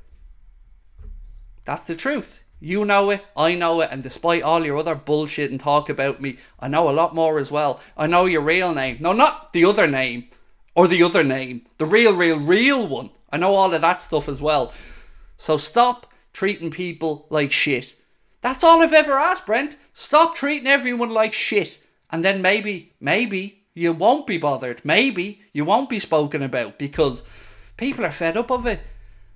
That's the truth. You know it, I know it, and despite all your other bullshit and talk about me, I know a lot more as well. I know your real name. No, not the other name, or the other name. The real one. I know all of that stuff as well. So stop treating people like shit. That's all I've ever asked, Brent. Stop treating everyone like shit. And then maybe you won't be bothered. Maybe you won't be spoken about because people are fed up of it.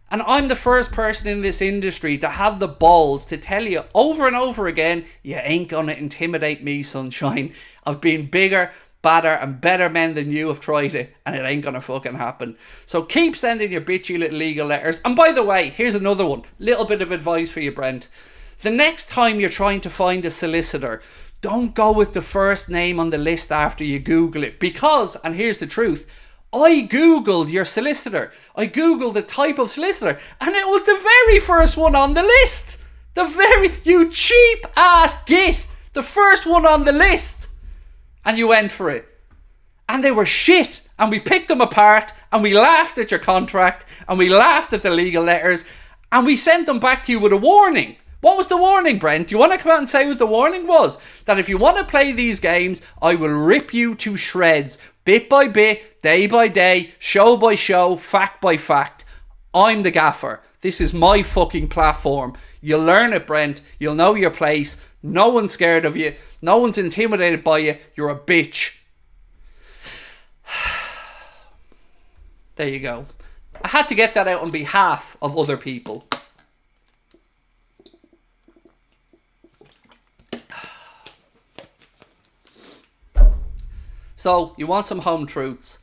And I'm the first person in this industry to have the balls to tell you over and over again, you ain't gonna intimidate me, sunshine. I've been bigger, badder and better men than you have tried it, and it ain't gonna fucking happen. So keep sending your bitchy little legal letters. And by the way, here's another one. Little bit of advice for you, Brent. The next time you're trying to find a solicitor, don't go with the first name on the list after you Google it. Because, and here's the truth, I Googled your solicitor. I Googled the type of solicitor, and it was the very first one on the list. You cheap ass git. The first one on the list. And you went for it. And they were shit. And we picked them apart, and we laughed at your contract, and we laughed at the legal letters, and we sent them back to you with a warning. What was the warning, Brent? Do you want to come out and say what the warning was? That if you want to play these games, I will rip you to shreds. Bit by bit, day by day, show by show, fact by fact. I'm the gaffer. This is my fucking platform. You'll learn it, Brent. You'll know your place. No one's scared of you. No one's intimidated by you. You're a bitch. There you go. I had to get that out on behalf of other people. So, you want some home truths.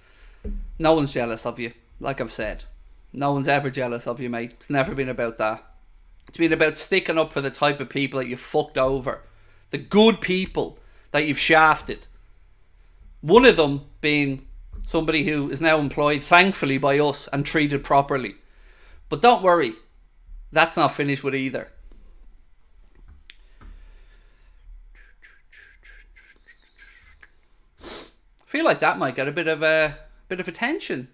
No one's jealous of you, like I've said. No one's ever jealous of you, mate. It's never been about that. It's been about sticking up for the type of people that you've fucked over. The good people that you've shafted. One of them being somebody who is now employed, thankfully, by us and treated properly. But don't worry, that's not finished with either. I feel like that might get a bit of attention.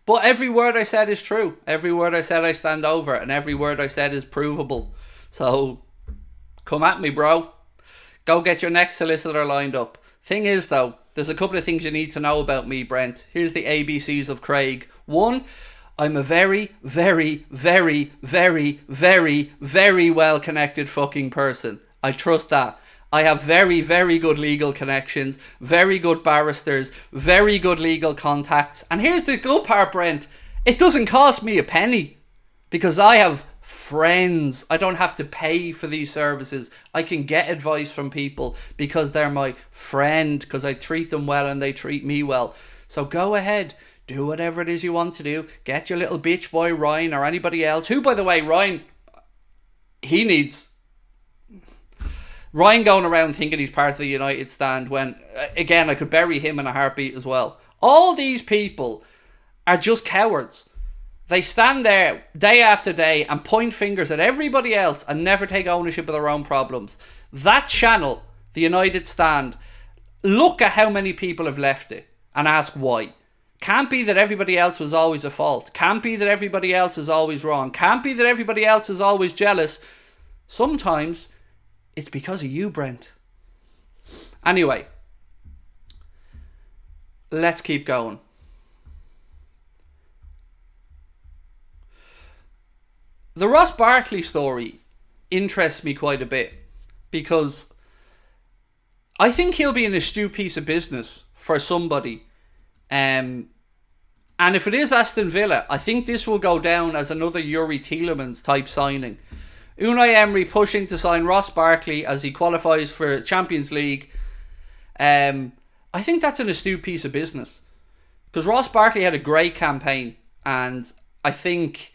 But every word I said is true. Every word I said I stand over, and every word I said is provable. So come at me, bro. Go get your next solicitor lined up. Thing is though, there's a couple of things you need to know about me, Brent. Here's the ABCs of Craig. 1, I'm a very, very, very, very, very, very well connected fucking person. I trust that. I have very, very good legal connections, very good barristers, very good legal contacts. And here's the good part, Brent. It doesn't cost me a penny because I have friends. I don't have to pay for these services. I can get advice from people because they're my friend, because I treat them well and they treat me well. So go ahead. Do whatever it is you want to do. Get your little bitch boy Ryan or anybody else. Who, by the way, Ryan going around thinking he's part of the United stand when, again, I could bury him in a heartbeat as well. All these people are just cowards. They stand there day after day and point fingers at everybody else and never take ownership of their own problems. That channel, the United Stand, look at how many people have left it and ask why. Can't be that everybody else was always at fault. Can't be that everybody else is always wrong. Can't be that everybody else is always jealous. Sometimes it's because of you, Brent. Anyway, let's keep going. The Ross Barkley story interests me quite a bit because I think he'll be an astute piece of business for somebody. And if it is Aston Villa, I think this will go down as another Yuri Tielemans type signing. Unai Emery pushing to sign Ross Barkley as he qualifies for Champions League. I think that's an astute piece of business. Because Ross Barkley had a great campaign. And I think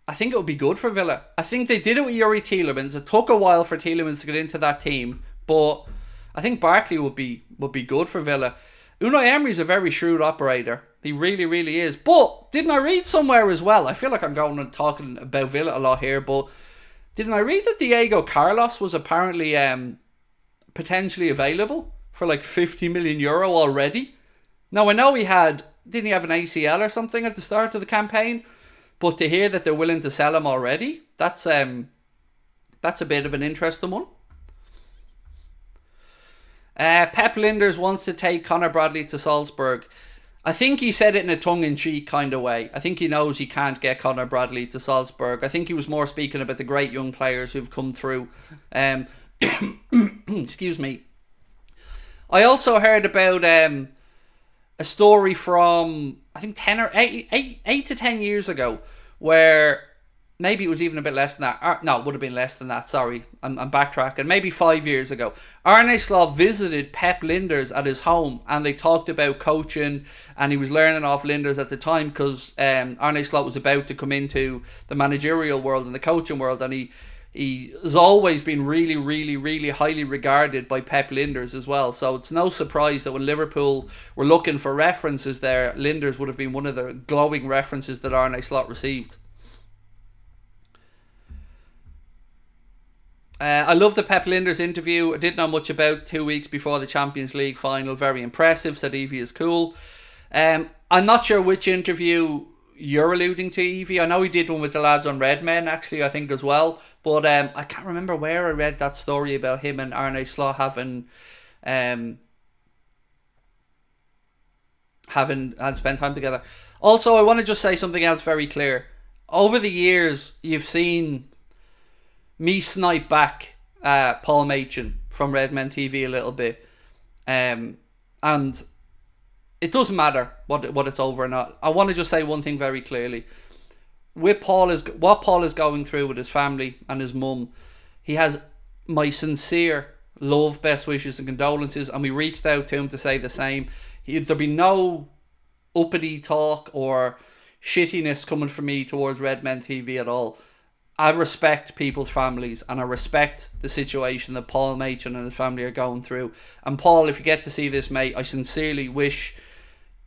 I think it would be good for Villa. I think they did it with Yuri Tielemans. It took a while for Tielemans to get into that team, but I think Barkley would be good for Villa. Unai Emery's a very shrewd operator. He really, really is. But didn't I read somewhere as well? I feel like I'm going and talking about Villa a lot here, but didn't I read that Diego Carlos was apparently potentially available for like €50 million already? Now I know didn't he have an ACL or something at the start of the campaign? But to hear that they're willing to sell him already, that's a bit of an interesting one. Pep Lijnders wants to take Conor Bradley to Salzburg. I think he said it in a tongue-in-cheek kind of way. I think he knows he can't get Conor Bradley to Salzburg. I think he was more speaking about the great young players who've come through. Excuse me. I also heard about a story from, I think 8 to 10 years ago, where maybe it was even a bit less than that. No, it would have been less than that. Sorry, I'm backtracking. Maybe 5 years ago, Arne Slot visited Pep Lijnders at his home, and they talked about coaching, and he was learning off Lijnders at the time because Arne Slot was about to come into the managerial world and the coaching world, and he has always been really, really, really highly regarded by Pep Lijnders as well. So it's no surprise that when Liverpool were looking for references there, Lijnders would have been one of the glowing references that Arne Slot received. I love the Pep Lijnders interview. I didn't know much about 2 weeks before the Champions League final. Very impressive. Said Evie is cool. I'm not sure which interview you're alluding to, Evie. I know he did one with the lads on Red Men, actually, I think as well. But I can't remember where I read that story about him and Arne Slot having spent time together. Also, I want to just say something else very clear. Over the years, you've seen me snipe back Paul Machin from Redmen TV a little bit, and it doesn't matter what it's over or not. I want to just say one thing very clearly. With what Paul is going through with his family and his mum, he has my sincere love, best wishes and condolences, and we reached out to him to say the same. There'll be no uppity talk or shittiness coming from me towards Redmen TV at all. I respect people's families, and I respect the situation that Paul Machin and his family are going through. And Paul, if you get to see this, mate, I sincerely wish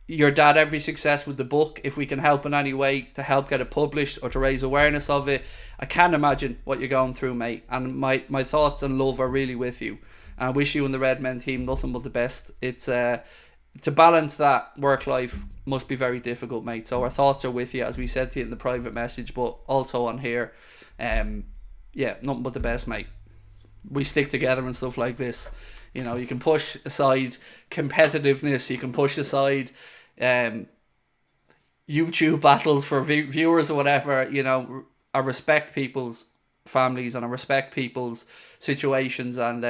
your dad every success with the book. If we can help in any way to help get it published or to raise awareness of it, I can't imagine what you're going through, mate. And my thoughts and love are really with you. And I wish you and the Redmen team nothing but the best. It's to balance that work life must be very difficult, mate. So our thoughts are with you, as we said to you in the private message, but also on here. Yeah, nothing but the best, mate. We stick together and stuff like this. You know, you can push aside competitiveness, you can push aside YouTube battles for viewers or whatever. You know, I respect people's families and I respect people's situations, and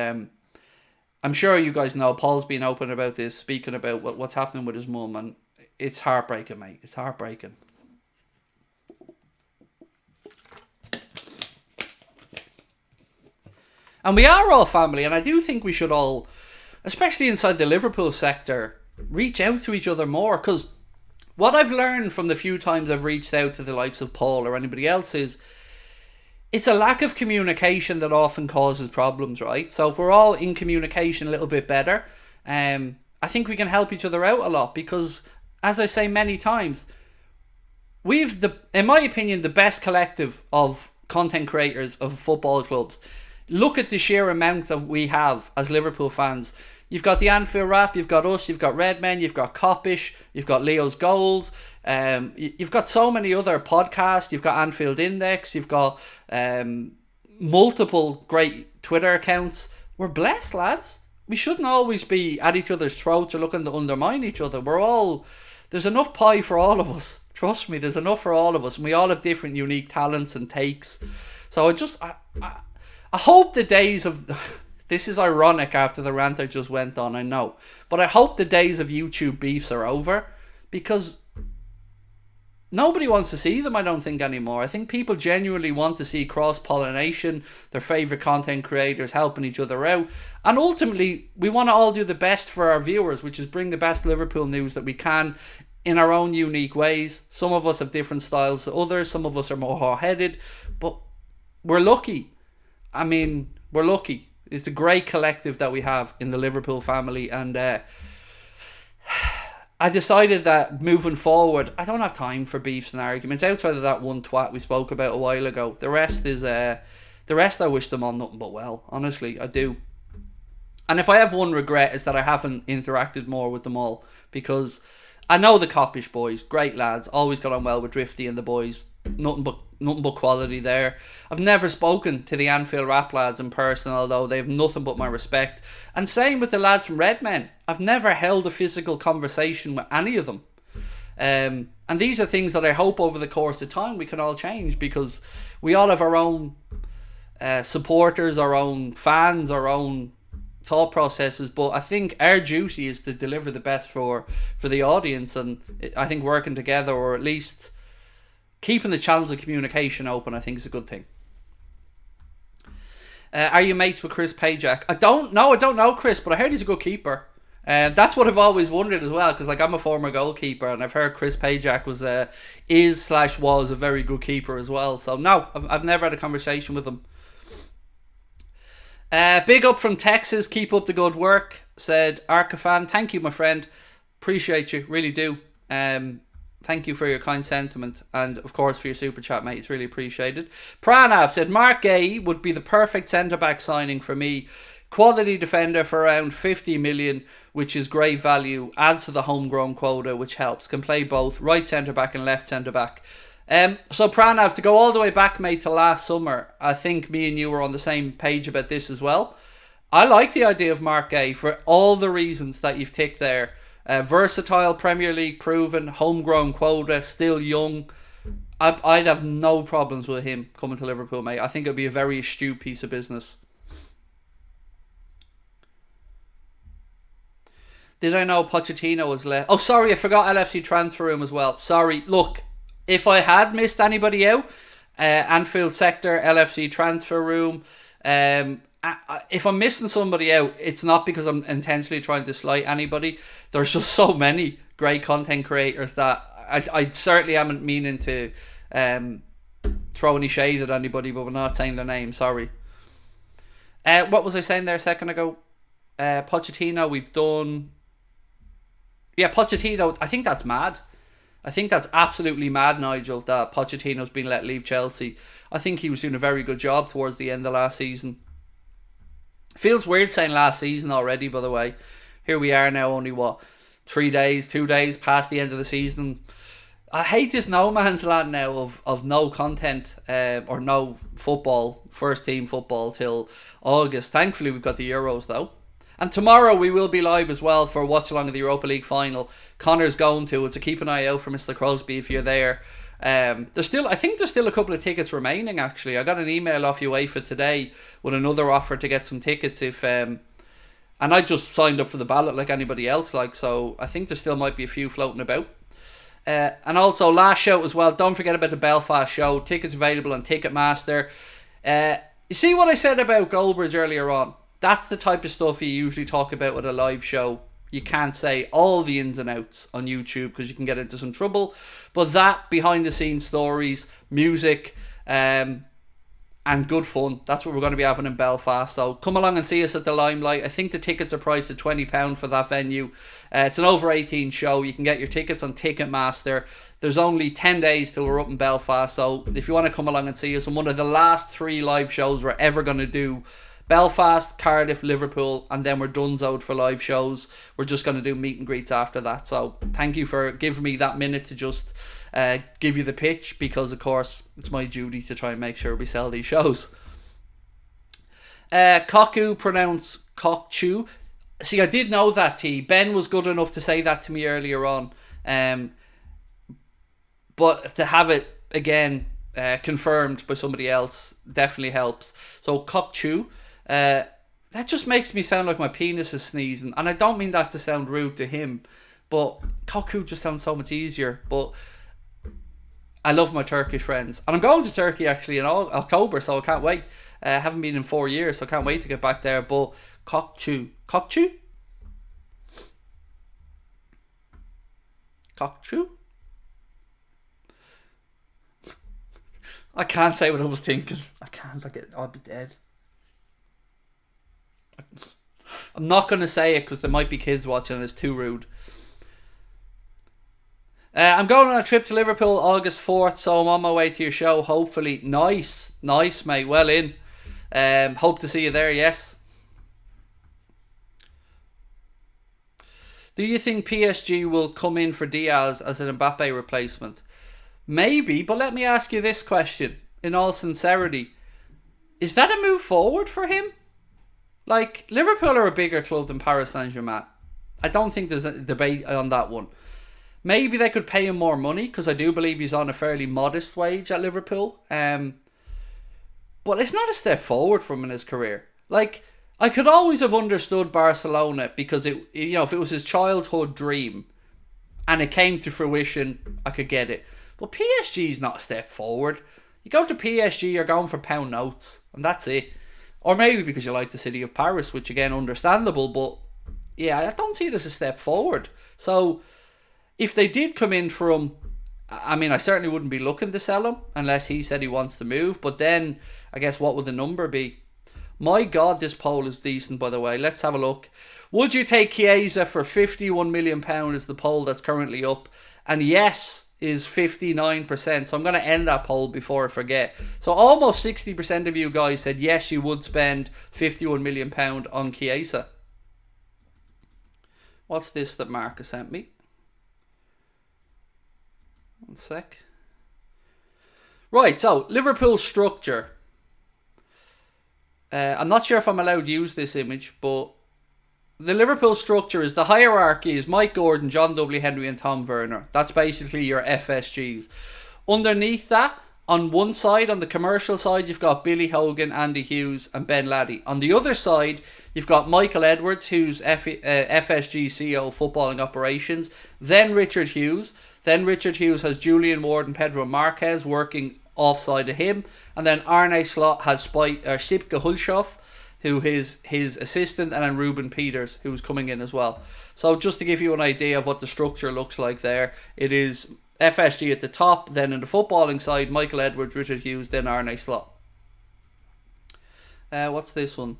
I'm sure you guys know Paul's been open about this, speaking about what's happening with his mum, and it's heartbreaking, mate. It's heartbreaking. And we are all family, and I do think we should all, especially inside the Liverpool sector, reach out to each other more, because what I've learned from the few times I've reached out to the likes of Paul or anybody else is it's a lack of communication that often causes problems, right? So if we're all in communication a little bit better, I think we can help each other out a lot, because, as I say many times, we've, in my opinion, the best collective of content creators of football clubs. Look at the sheer amount that we have as Liverpool fans. You've got the Anfield Rap, you've got us, you've got Redmen, you've got Coppish, you've got Leo's Goals, you've got so many other podcasts, you've got Anfield Index, you've got multiple great Twitter accounts. We're blessed, lads. We shouldn't always be at each other's throats or looking to undermine each other. There's enough pie for all of us. Trust me, there's enough for all of us. And we all have different unique talents and takes. So I hope the days of... This is ironic after the rant I just went on, I know. But I hope the days of YouTube beefs are over, because nobody wants to see them, I don't think, anymore. I think people genuinely want to see cross-pollination, their favourite content creators helping each other out. And ultimately, we want to all do the best for our viewers, which is bring the best Liverpool news that we can in our own unique ways. Some of us have different styles to others. Some of us are more hard-headed. But we're lucky. I mean, we're lucky. It's a great collective that we have in the Liverpool family. And I decided that moving forward, I don't have time for beefs and arguments outside of that one twat we spoke about a while ago. The rest is the rest I wish them all nothing but well. Honestly, I do. And if I have one regret, is that I haven't interacted more with them all, because I know the Coppish boys, great lads, always got on well with Drifty and the boys, nothing but quality there. I've never spoken to the Anfield Rap lads in person, although they have nothing but my respect. And same with the lads from Redmen. I've never held a physical conversation with any of them. And these are things that I hope over the course of time we can all change, because we all have our own supporters, our own fans, our own thought processes, but I think our duty is to deliver the best for the audience, and I think working together, or at least keeping the channels of communication open, I think is a good thing. Are you mates with Chris Pajak? I don't know Chris, but I heard he's a good keeper. That's what I've always wondered as well, because like I'm a former goalkeeper, and I've heard Chris Pajak was a very good keeper as well. So no, I've never had a conversation with him. Big up from Texas, keep up the good work, said Arcafan. Thank you, my friend, appreciate you, really do. Thank you for your kind sentiment, and of course for your super chat, mate, it's really appreciated. Pranav said Mark Gay would be the perfect centre-back signing for me. Quality defender for around 50 million, which is great value, adds to the homegrown quota, which helps, can play both right centre-back and left centre-back. So Pranav, to go all the way back, mate, to last summer, I think me and you were on the same page about this as well. I like the idea of Mark Gay for all the reasons that you've ticked there. Versatile, Premier League proven, homegrown quota, still young. I'd have no problems with him coming to Liverpool, mate. I think it'd be a very astute piece of business. Did I know Pochettino was left? Oh, sorry, I forgot LFC transfer room as well. Sorry, look. If I had missed anybody out, Anfield sector, LFC transfer room, if I'm missing somebody out, it's not because I'm intentionally trying to slight anybody. There's just so many great content creators that I certainly haven't meaning to throw any shade at anybody, but we're not saying their name, sorry. What was I saying there a second ago? Pochettino, we've done... Yeah, Pochettino, I think that's mad. I think that's absolutely mad, Nigel, that Pochettino's been let leave Chelsea. I think he was doing a very good job towards the end of last season. Feels weird saying last season already, by the way. Here we are now, only 2 days past the end of the season. I hate this no man's land now of no content or no football, first team football till August. Thankfully we've got the Euros though. And tomorrow we will be live as well for a watch along of the Europa League final. Connor's going to it, so keep an eye out for Mr. Crosby if you're there. I think there's still a couple of tickets remaining actually. I got an email off UEFA today with another offer to get some tickets if and I just signed up for the ballot like anybody else, so I think there still might be a few floating about. And also last shout as well, don't forget about the Belfast show. Tickets available on Ticketmaster. You see what I said about Goldbridge earlier on? That's the type of stuff you usually talk about with a live show. You can't say all the ins and outs on YouTube because you can get into some trouble. But that, behind the scenes stories, music, and good fun, that's what we're going to be having in Belfast. So come along and see us at the Limelight. I think the tickets are priced at £20 for that venue. It's an over 18 show. You can get your tickets on Ticketmaster. There's only 10 days till we're up in Belfast. So if you want to come along and see us on one of the last 3 live shows we're ever going to do, Belfast, Cardiff, Liverpool, and then we're donezoed for live shows. We're just going to do meet and greets after that. So thank you for giving me that minute to just give you the pitch, because of course it's my duty to try and make sure we sell these shows. Kokcu, pronounced Kokcu. See, I did know that, T. Ben was good enough to say that to me earlier on. But to have it again confirmed by somebody else definitely helps. So Kokcu. That just makes me sound like my penis is sneezing, and I don't mean that to sound rude to him, but Kokcu just sounds so much easier. But I love my Turkish friends, and I'm going to Turkey actually in October, so I can't wait. I haven't been in 4 years, so I can't wait to get back there. But Kokcu Kokcu? I can't say what I was thinking. I can't. I'll be dead. I'm not going to say it because there might be kids watching and it's too rude. I'm going on a trip to Liverpool August 4th, so I'm on my way to your show, hopefully. Nice, mate. Well in. Hope to see you there, yes. Do you think PSG will come in for Diaz as an Mbappe replacement? Maybe, but let me ask you this question, in all sincerity. Is that a move forward for him? Like, Liverpool are a bigger club than Paris Saint-Germain. I don't think there's a debate on that one. Maybe they could pay him more money, because I do believe he's on a fairly modest wage at Liverpool. But it's not a step forward from him in his career. Like, I could always have understood Barcelona, because if it was his childhood dream, and it came to fruition, I could get it. But PSG is not a step forward. You go to PSG, you're going for pound notes, and that's it. Or maybe because you like the city of Paris, which again, understandable, but yeah, I don't see it as a step forward. So, if they did come in for him, I mean, I certainly wouldn't be looking to sell him, unless he said he wants to move, but then, I guess, what would the number be? My God, this poll is decent, by the way. Let's have a look. Would you take Chiesa for £51 million is the poll that's currently up? And yes is 59%. So I'm going to end that poll before I forget. So almost 60% of you guys said yes, you would spend £51 million on Chiesa. What's this that Marcus sent me? One sec. Right, so Liverpool structure. I'm not sure if I'm allowed to use this image, but the Liverpool structure is, the hierarchy is Mike Gordon, John W. Henry and Tom Werner. That's basically your FSGs. Underneath that, on one side, on the commercial side, you've got Billy Hogan, Andy Hughes and Ben Laddie. On the other side, you've got Michael Edwards, who's FSG CEO Footballing Operations. Then Richard Hughes. Then Richard Hughes has Julian Ward and Pedro Marquez working offside of him. And then Arne Slot has Sipke Hulshoff, who is his assistant, and then Ruben Peters, who's coming in as well. So just to give you an idea of what the structure looks like there, it is FSG at the top, then in the footballing side, Michael Edwards, Richard Hughes, then Arne Slot. What's this one?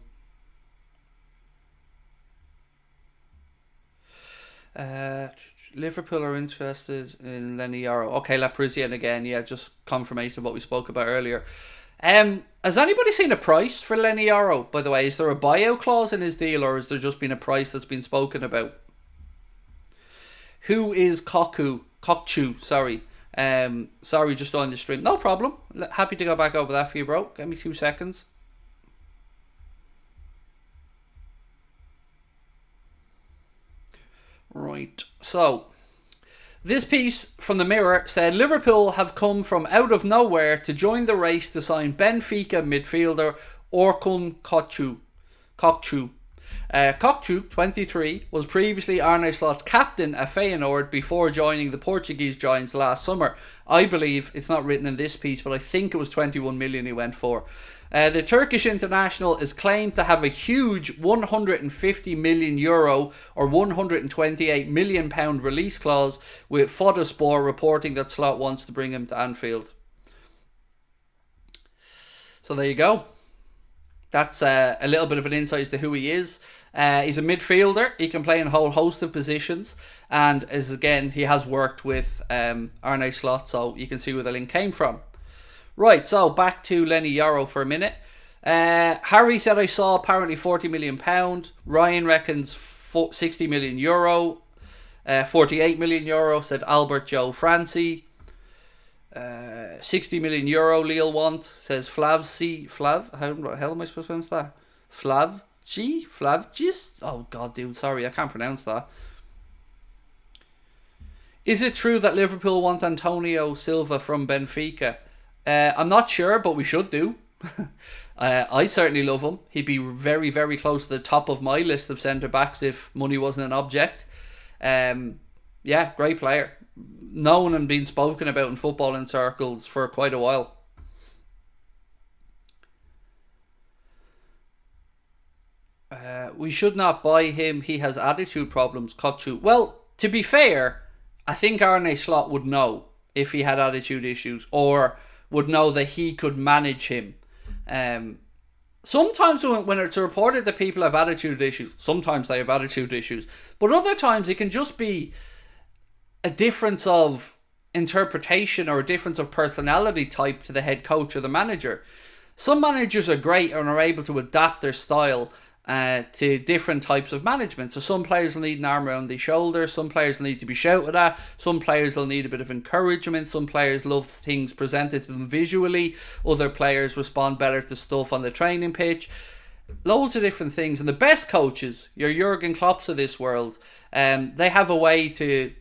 Liverpool are interested in Lenny Yoro. Okay, La Parisienne again. Yeah, just confirmation of what we spoke about earlier. Has anybody seen a price for Lenny Yoro, by the way? Is there a buyout clause in his deal, or has there just been a price that's been spoken about? Who is Kokcu, sorry. Sorry, just on the stream. No problem. Happy to go back over that for you, bro. Give me 2 seconds. Right, so this piece from the Mirror said Liverpool have come from out of nowhere to join the race to sign Benfica midfielder Orkun Kokcu. Kokcu, 23, was previously Arne Slot's captain at Feyenoord before joining the Portuguese Giants last summer. I believe, it's not written in this piece, but I think it was 21 million he went for. The Turkish international is claimed to have a huge €150 million or £128 million release clause, with Fodaspor reporting that Slot wants to bring him to Anfield. So there you go. That's a little bit of an insight as to who he is. He's a midfielder. He can play in a whole host of positions. And he has worked with Arne Slot, so you can see where the link came from. Right, so back to Lenny Yoro for a minute. Harry said I saw apparently £40 million. Ryan reckons €60 million. 48 million euro, said Albert Joe Francie. 60 million euro Lille want, says Flav. How the hell am I supposed to pronounce that? Flavgis? Oh god, dude, sorry, I can't pronounce that. Is it true that Liverpool want Antonio Silva from Benfica? I'm not sure, but we should do. I certainly love him. He'd be very, very close to the top of my list of centre-backs if money wasn't an object. Yeah, great player. Known and being spoken about in footballing circles for quite a while. We should not buy him. He has attitude problems, Kokcu. Well, to be fair, I think Arne Slot would know if he had attitude issues, or would know that he could manage him. Sometimes when it's reported that people have attitude issues, sometimes they have attitude issues, but other times it can just be a difference of interpretation or a difference of personality type to the head coach or the manager. Some managers are great and are able to adapt their style to different types of management. So some players will need an arm around the shoulder, some players will need to be shouted at, some players will need a bit of encouragement, some players love things presented to them visually, other players respond better to stuff on the training pitch. Loads of different things. And the best coaches, your Jurgen Klopps of this world, they have a way to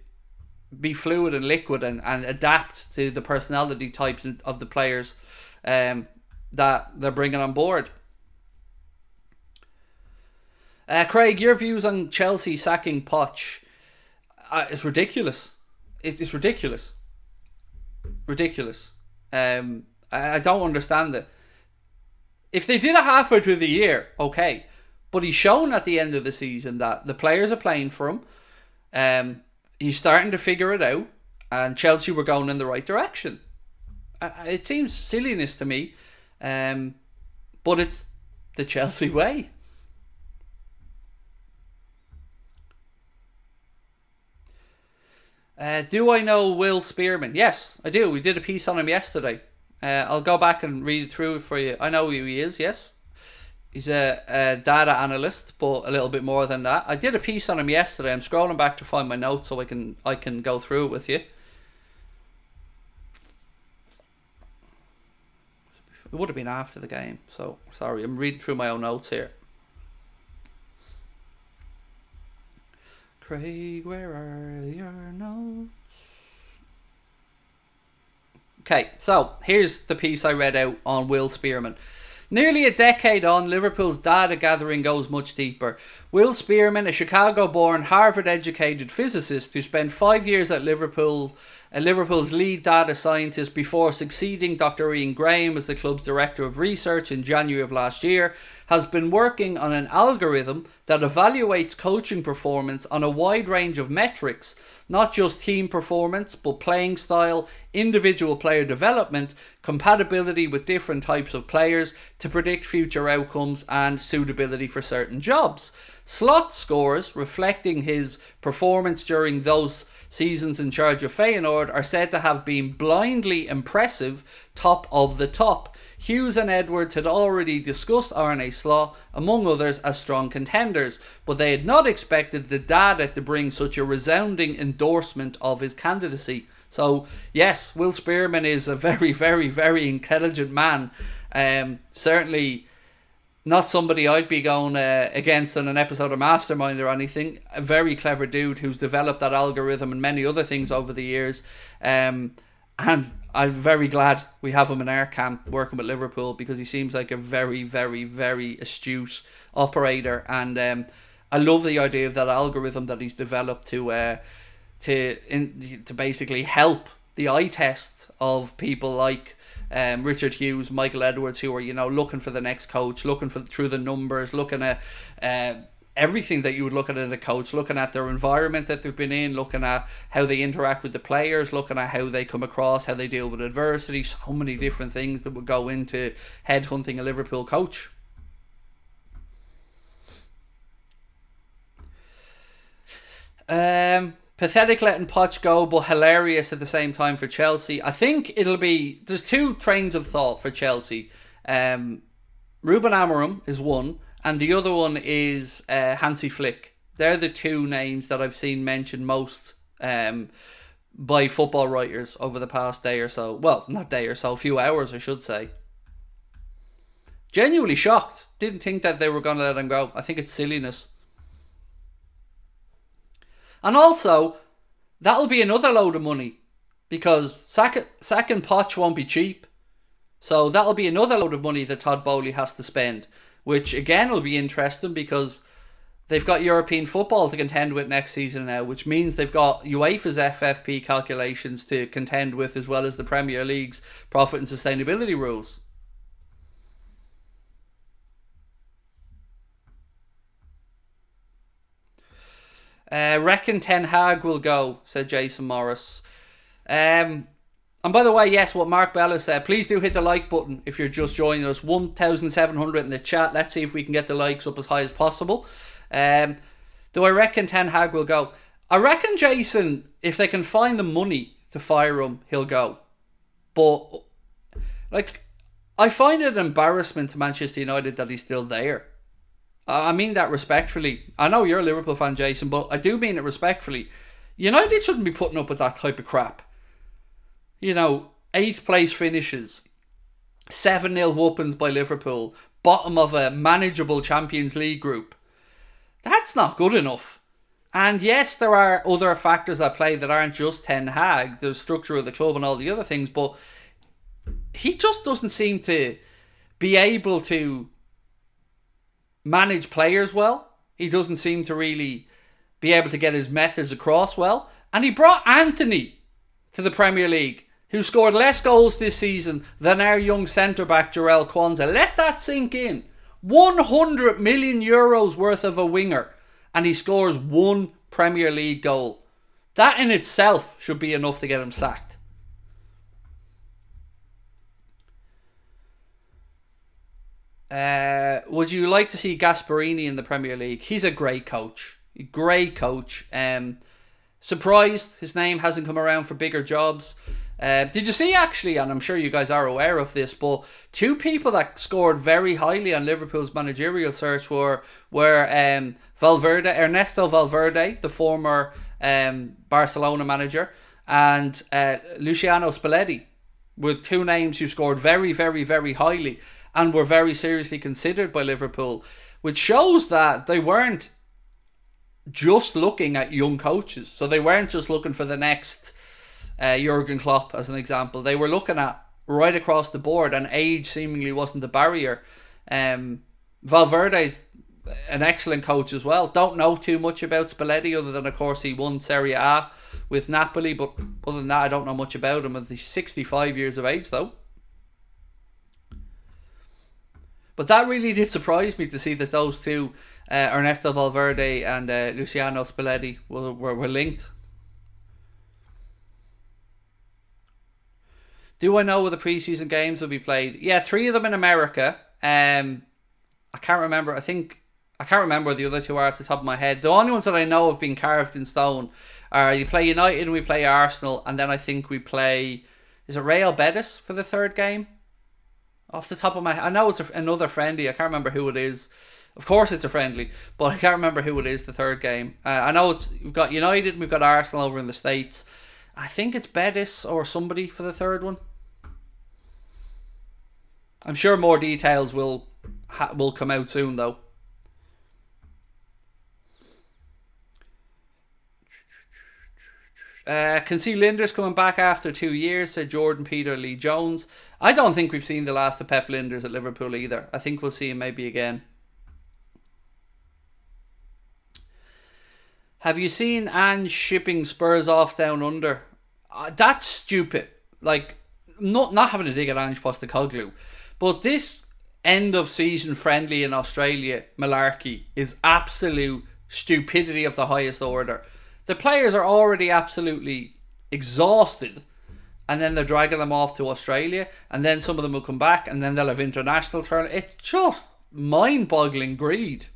be fluid and liquid and adapt to the personality types of the players that they're bringing on board. Craig, your views on Chelsea sacking Poch? It's ridiculous. It's ridiculous. Ridiculous. I don't understand it. If they did it halfway through the year, okay. But he's shown at the end of the season that the players are playing for him. He's starting to figure it out. And Chelsea were going in the right direction. It seems silliness to me. But it's the Chelsea way. Do I know Will Spearman? Yes, I do. We did a piece on him yesterday. I'll go back and read it through for you. I know who he is, yes. He's a data analyst, but a little bit more than that. I did a piece on him yesterday. I'm scrolling back to find my notes so I can go through it with you. It would have been after the game, so sorry. I'm reading through my own notes here. Craig, where are your notes? Okay, so here's the piece I read out on Will Spearman. Nearly a decade on, Liverpool's data gathering goes much deeper. Will Spearman, a Chicago-born, Harvard-educated physicist who spent 5 years at Liverpool's lead data scientist before succeeding Dr. Ian Graham as the club's director of research in January of last year, has been working on an algorithm that evaluates coaching performance on a wide range of metrics, not just team performance, but playing style, individual player development, compatibility with different types of players to predict future outcomes and suitability for certain jobs. Slot scores, reflecting his performance during those seasons in charge of Feyenoord, are said to have been blindly impressive, top of the top. Hughes and Edwards had already discussed Arne Slot, among others, as strong contenders, but they had not expected the data to bring such a resounding endorsement of his candidacy. So, yes, Will Spearman is a very, very, very intelligent man. Certainly not somebody I'd be going against on an episode of Mastermind or anything. A very clever dude who's developed that algorithm and many other things over the years. And I'm very glad we have him in our camp working with Liverpool, because he seems like a very, very, very astute operator. And I love the idea of that algorithm that he's developed to basically help the eye test of people like Richard Hughes, Michael Edwards, who are, looking for the next coach, looking through the numbers, looking at everything that you would look at in the coach, looking at their environment that they've been in, looking at how they interact with the players, looking at how they come across, how they deal with adversity, so many different things that would go into headhunting a Liverpool coach. Pathetic letting Poch go, but hilarious at the same time for Chelsea. I think there's two trains of thought for Chelsea. Ruben Amorim is one, and the other one is Hansi Flick. They're the two names that I've seen mentioned most by football writers over the past day or so. Well, not day or so, a few hours I should say. Genuinely shocked. Didn't think that they were going to let him go. I think it's silliness. And also, that'll be another load of money, because sacking Poch won't be cheap. So that'll be another load of money that Todd Boehly has to spend, which again will be interesting because they've got European football to contend with next season now, which means they've got UEFA's FFP calculations to contend with, as well as the Premier League's profit and sustainability rules. Reckon Ten Hag will go, said Jason Morris. And by the way, yes, what Mark Bella said, please do hit the like button if you're just joining us. 1,700 in the chat. Let's see if we can get the likes up as high as possible. Do I reckon Ten Hag will go? I reckon, Jason, if they can find the money to fire him, he'll go. But, like, I find it an embarrassment to Manchester United that he's still there. I mean that respectfully. I know you're a Liverpool fan, Jason, but I do mean it respectfully. United shouldn't be putting up with that type of crap. You know, 8th place finishes, 7-0 whoopings by Liverpool, bottom of a manageable Champions League group. That's not good enough. And yes, there are other factors at play that aren't just Ten Hag, the structure of the club and all the other things, but he just doesn't seem to be able to manage players well. He doesn't seem to really be able to get his methods across well. And he brought Anthony to the Premier League, who scored less goals this season than our young centre-back Jarell Quansah. Let that sink in. 100 million euros worth of a winger, and he scores 1 Premier League goal. That in itself should be enough to get him sacked. Would you like to see Gasperini in the Premier League? He's a great coach. Great coach. Surprised his name hasn't come around for bigger jobs. Did you see, actually, and I'm sure you guys are aware of this, but 2 people that scored very highly on Liverpool's managerial search were Valverde, Ernesto Valverde, the former Barcelona manager, and Luciano Spalletti, with 2 names who scored very, very, very highly and were very seriously considered by Liverpool, which shows that they weren't just looking at young coaches. So they weren't just looking for the next Jurgen Klopp, as an example. They were looking at right across the board, and age seemingly wasn't the barrier. Valverde's an excellent coach as well. Don't know too much about Spalletti, other than, of course, he won Serie A with Napoli, but other than that, I don't know much about him. He's 65 years of age, though. But that really did surprise me to see that those 2, Ernesto Valverde and Luciano Spalletti, were linked. Do I know where the preseason games will be played? Yeah, 3 of them in America. I can't remember. I can't remember where the other 2 are off the top of my head. The only ones that I know have been carved in stone are you play United and we play Arsenal, and then I think we play, is it Real Betis for the 3rd game? Off the top of my head, I know it's another friendly. I can't remember who it is. Of course it's a friendly, but I can't remember who it is, the 3rd game. I know we've got United and we've got Arsenal over in the States. I think it's Betis or somebody for the 3rd one. I'm sure more details will come out soon, though. Can see Linders coming back after 2 years, said Jordan Peter Lee Jones. I don't think we've seen the last of Pep Linders at Liverpool either. I think we'll see him maybe again. Have you seen Ange shipping Spurs off down under? That's stupid. Like, not having to dig at Ange Postecoglou, but this end of season friendly in Australia malarkey is absolute stupidity of the highest order. The players are already absolutely exhausted, and then they're dragging them off to Australia, and then some of them will come back, and then they'll have international turn. It's just mind-boggling greed.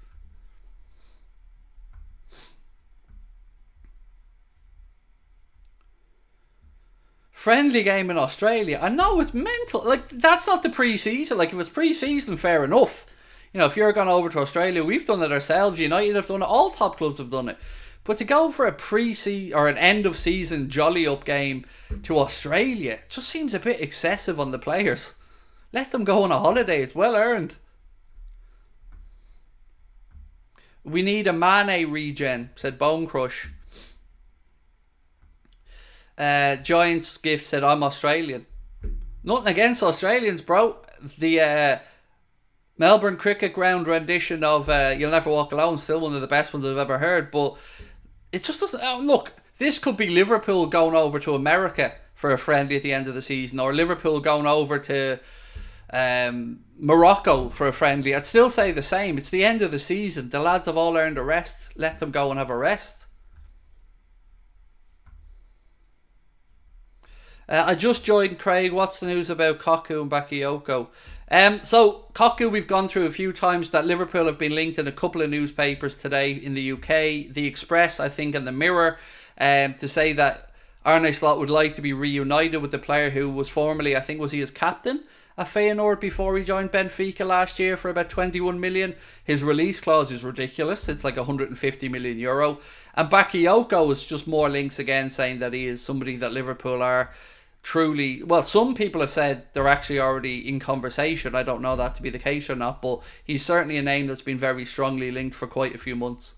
Friendly game in Australia. I know, it's mental. Like, that's not the pre-season. Like, if it's pre-season, fair enough. You know, if you're going over to Australia, we've done it ourselves. United have done it. All top clubs have done it. But to go for a pre-season or an end-of-season jolly-up game to Australia, it just seems a bit excessive on the players. Let them go on a holiday. It's well earned. We need a Mane regen, said Bone Crush. Giants Gift said, I'm Australian. Nothing against Australians, bro. The Melbourne Cricket Ground rendition of You'll Never Walk Alone, still one of the best ones I've ever heard, but it just doesn't... look, this could be Liverpool going over to America for a friendly at the end of the season, or Liverpool going over to Morocco for a friendly. I'd still say the same. It's the end of the season. The lads have all earned a rest. Let them go and have a rest. I just joined Craig. What's the news about Kokcu and Bakayoko? So Kokcu, we've gone through a few times that Liverpool have been linked in a couple of newspapers today in the UK. The Express, I think, and the Mirror, to say that Arne Slot would like to be reunited with the player who was formerly, I think, was he his captain at Feyenoord before he joined Benfica last year for about 21 million. His release clause is ridiculous. It's like 150 million euro. And Bakayoko is just more links again saying that he is somebody that Liverpool are truly, well, some people have said they're actually already in conversation. I don't know that to be the case or not, but he's certainly a name that's been very strongly linked for quite a few months.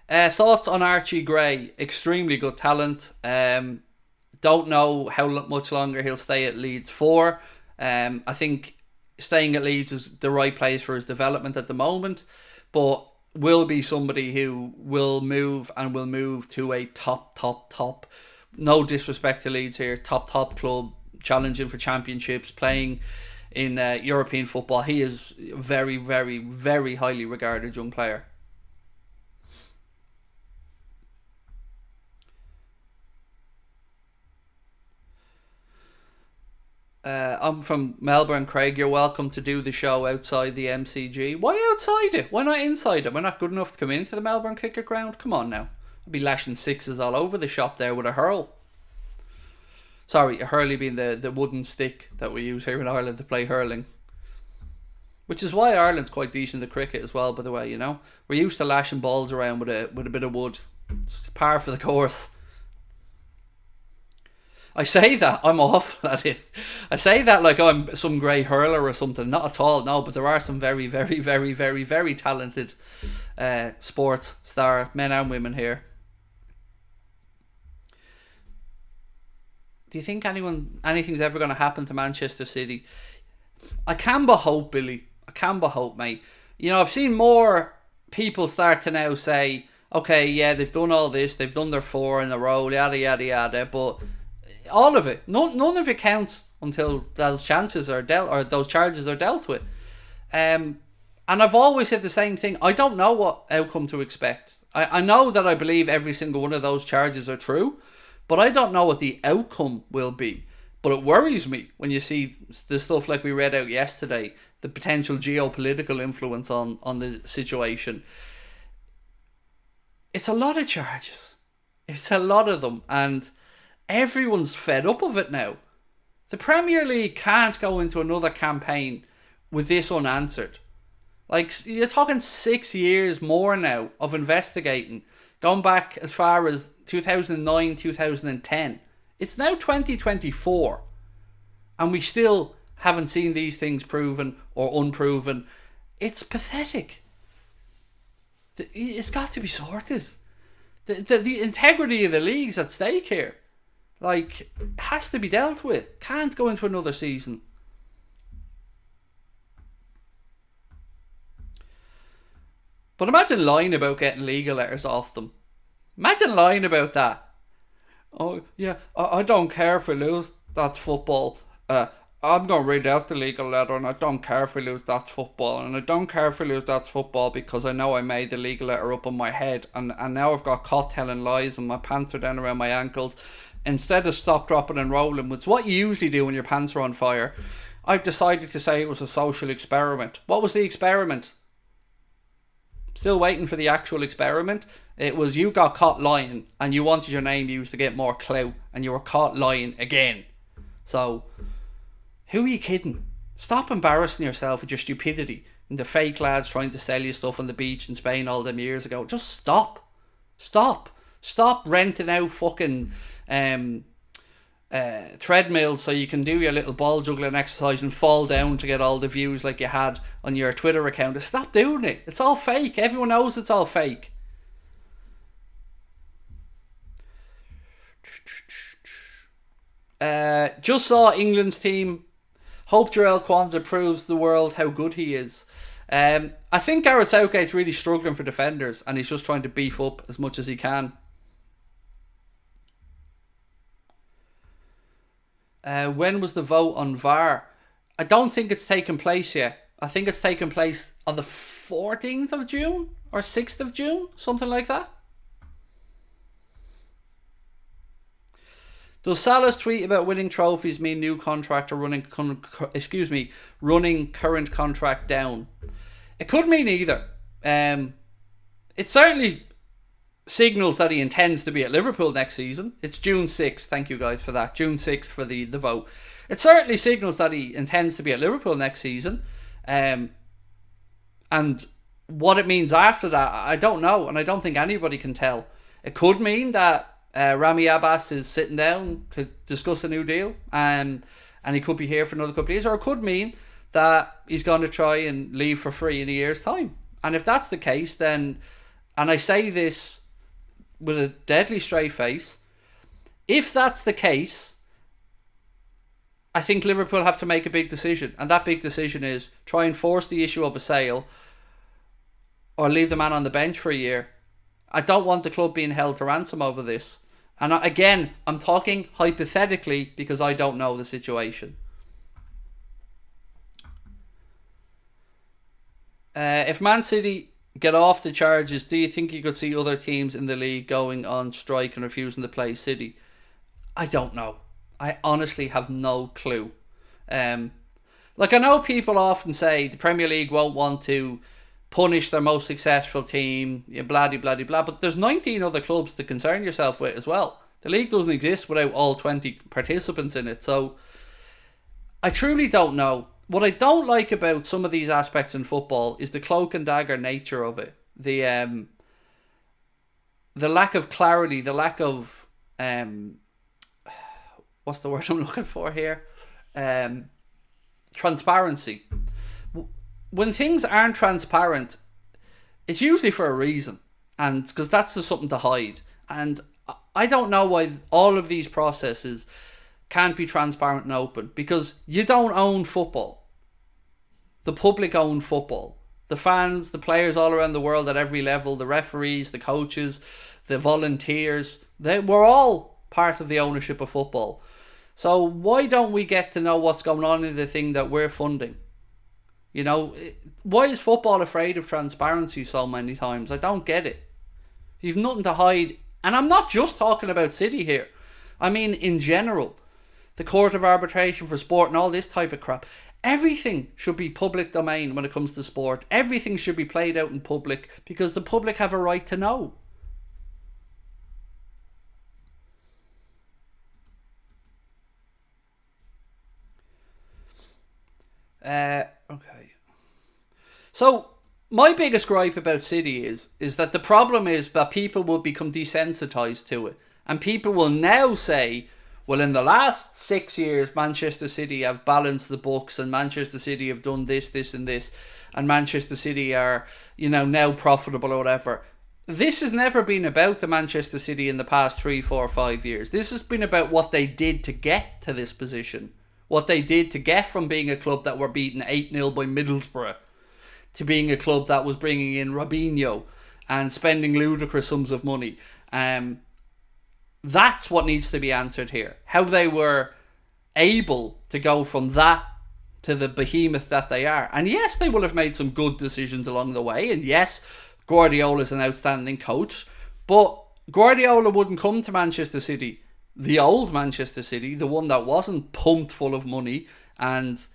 Thoughts on Archie Gray? Extremely good talent. Don't know how much longer he'll stay at Leeds for. I think staying at Leeds is the right place for his development at the moment, but will be somebody who will move and will move to a top, no disrespect to Leeds here, top club, challenging for championships, playing in European football. He is a very, very, very highly regarded young player. I'm from Melbourne, Craig. You're welcome to do the show outside the MCG. Why outside it? Why not inside it? We're not good enough to come into the Melbourne Cricket Ground. Come on now. I'd be lashing sixes all over the shop there with a hurl. Sorry, a hurley being the wooden stick that we use here in Ireland to play hurling. Which is why Ireland's quite decent at cricket as well, by the way, you know. We're used to lashing balls around with a bit of wood. It's par for the course. I say that, I'm awful at it. I say that like I'm some grey hurler or something. Not at all, no, but there are some very, very, very, very, very talented sports star men and women here. Do you think anything's ever going to happen to Manchester City? I can but hope, Billy. I can but hope, mate. You know, I've seen more people start to now say, okay, yeah, they've done all this, they've done their 4 in a row, yada, yada, yada, but all of it, none of it counts until those chances are dealt, or those charges are dealt with. And I've always said the same thing. I don't know what outcome to expect. I know that I believe every single one of those charges are true, but I don't know what the outcome will be. But it worries me when you see the stuff like we read out yesterday, the potential geopolitical influence on the situation. It's a lot of charges. It's a lot of them, and everyone's fed up of it now. The Premier League can't go into another campaign with this unanswered. Like, you're talking 6 years more now of investigating, going back as far as 2009, 2010. It's now 2024, and we still haven't seen these things proven or unproven. It's pathetic. It's got to be sorted. The integrity of the league's at stake here. Like, has to be dealt with. Can't go into another season. But imagine lying about getting legal letters off them. Imagine lying about that. Oh, yeah, I don't care if we lose. That's football. I'm going to read out the legal letter, and I don't care if we lose. That's football. And I don't care if we lose. That's football, because I know I made the legal letter up in my head. And now I've got caught telling lies, and my pants are down around my ankles. Instead of stop, dropping and rolling, which is what you usually do when your pants are on fire, I've decided to say it was a social experiment. What was the experiment? Still waiting for the actual experiment. It was you got caught lying and you wanted your name used to get more clout, and you were caught lying again. So, who are you kidding? Stop embarrassing yourself with your stupidity and the fake lads trying to sell you stuff on the beach in Spain all them years ago. Just stop. Stop renting out fucking treadmills so you can do your little ball juggling exercise and fall down to get all the views like you had on your Twitter account. Stop doing it. It's all fake. Everyone knows it's all fake. Just saw England's team. Hope Jarell Kwanzaa proves the world how good he is. I think Gareth Southgate's really struggling for defenders, and he's just trying to beef up as much as he can. When was the vote on VAR? I don't think it's taken place yet. I think it's taken place on the 14th of June or 6th of June, something like that. Does Salah's tweet about winning trophies mean new contract or running current contract down? It could mean either. It certainly signals that he intends to be at Liverpool next season. It's June 6th. Thank you guys for that. June 6th for the vote. It certainly signals that he intends to be at Liverpool next season. And what it means after that, I don't know. And I don't think anybody can tell. It could mean that Rami Abbas is sitting down to discuss a new deal. And he could be here for another couple of years. Or it could mean that he's going to try and leave for free in a year's time. And if that's the case, then, and I say this with a deadly straight face, if that's the case, I think Liverpool have to make a big decision. And that big decision is try and force the issue of a sale or leave the man on the bench for a year. I don't want the club being held to ransom over this. And again, I'm talking hypothetically because I don't know the situation. If Man City get off the charges, do you think you could see other teams in the league going on strike and refusing to play City? I don't know. I honestly have no clue. I know people often say the Premier League won't want to punish their most successful team, blah, blah, blah, blah, but there's 19 other clubs to concern yourself with as well. The league doesn't exist without all 20 participants in it, so I truly don't know. What I don't like about some of these aspects in football is the cloak and dagger nature of it. The lack of clarity, the lack of what's the word I'm looking for here? Transparency. When things aren't transparent, it's usually for a reason, and because that's just something to hide. And I don't know why all of these processes can't be transparent and open, because you don't own football. The public own football. The fans, the players all around the world at every level, the referees, the coaches, the volunteers, we're all part of the ownership of football. So why don't we get to know what's going on in the thing that we're funding? Why is football afraid of transparency so many times? I don't get it. You've nothing to hide. And I'm not just talking about City here. I mean, in general, the Court of Arbitration for Sport and all this type of crap. Everything should be public domain when it comes to sport. Everything should be played out in public because the public have a right to know. Okay. So my biggest gripe about City is that the problem is that people will become desensitized to it, and people will now say, well, in the last 6 years Manchester City have balanced the books, and Manchester City have done this, this and this, and Manchester City are now profitable or whatever. This has never been about the Manchester City in the past 3, 4, 5 years. This has been about what they did to get to this position. What they did to get from being a club that were beaten 8-0 by Middlesbrough to being a club that was bringing in Robinho and spending ludicrous sums of money. That's what needs to be answered here. How they were able to go from that to the behemoth that they are. And yes, they will have made some good decisions along the way. And yes, Guardiola's an outstanding coach. But Guardiola wouldn't come to Manchester City, the old Manchester City, the one that wasn't pumped full of money. And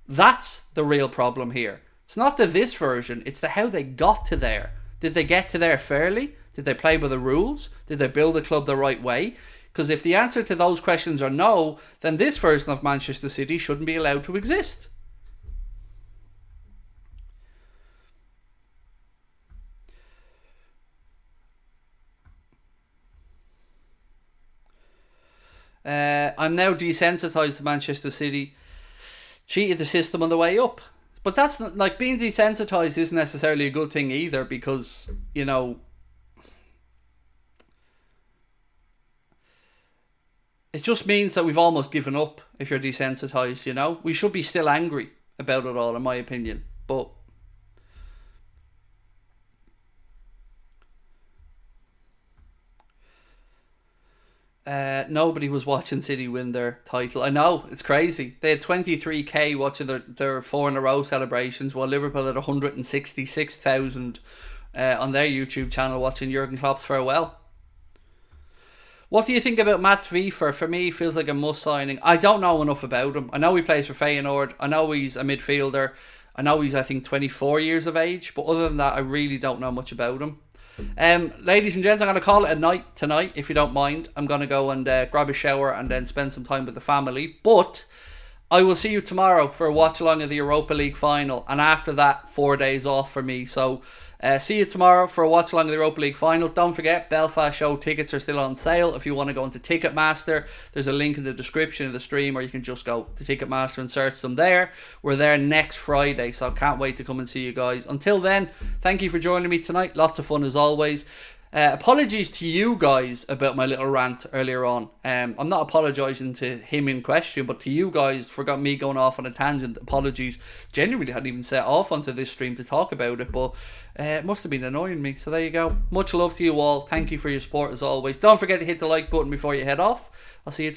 that's the real problem here. It's not this version, it's how they got to there. Did they get to there fairly? Did they play by the rules? Did they build a club the right way? Because if the answer to those questions are no, then this version of Manchester City shouldn't be allowed to exist. I'm now desensitized to Manchester City. Cheated the system on the way up. But that's not, being desensitized isn't necessarily a good thing either, because, it just means that we've almost given up if you're desensitized, We should be still angry about it all, in my opinion. But nobody was watching City win their title. I know, it's crazy. They had 23k watching their 4 in a row celebrations, while Liverpool had 166,000 on their YouTube channel watching Jurgen Klopp's farewell. What do you think about Mats Wiefer? For me, feels like a must signing. I don't know enough about him. I know he plays for Feyenoord. I know he's a midfielder. I know he's, I think, 24 years of age. But other than that, I really don't know much about him. Ladies and gents, I'm going to call it a night tonight, if you don't mind. I'm going to go and grab a shower and then spend some time with the family. But I will see you tomorrow for a watch along of the Europa League final. And after that, 4 days off for me. So see you tomorrow for a watch along of the Europa League final. Don't forget, Belfast show tickets are still on sale. If you want to go into Ticketmaster, there's a link in the description of the stream, or you can just go to Ticketmaster and search them there. We're there next Friday, so can't wait to come and see you guys. Until then, thank you for joining me tonight. Lots of fun as always. Apologies to you guys about my little rant earlier on. I'm not apologising to him in question, but to you guys for me going off on a tangent. Apologies. Genuinely hadn't even set off onto this stream to talk about it, but it must have been annoying me. So there you go. Much love to you all. Thank you for your support as always. Don't forget to hit the like button before you head off. I'll see you tomorrow.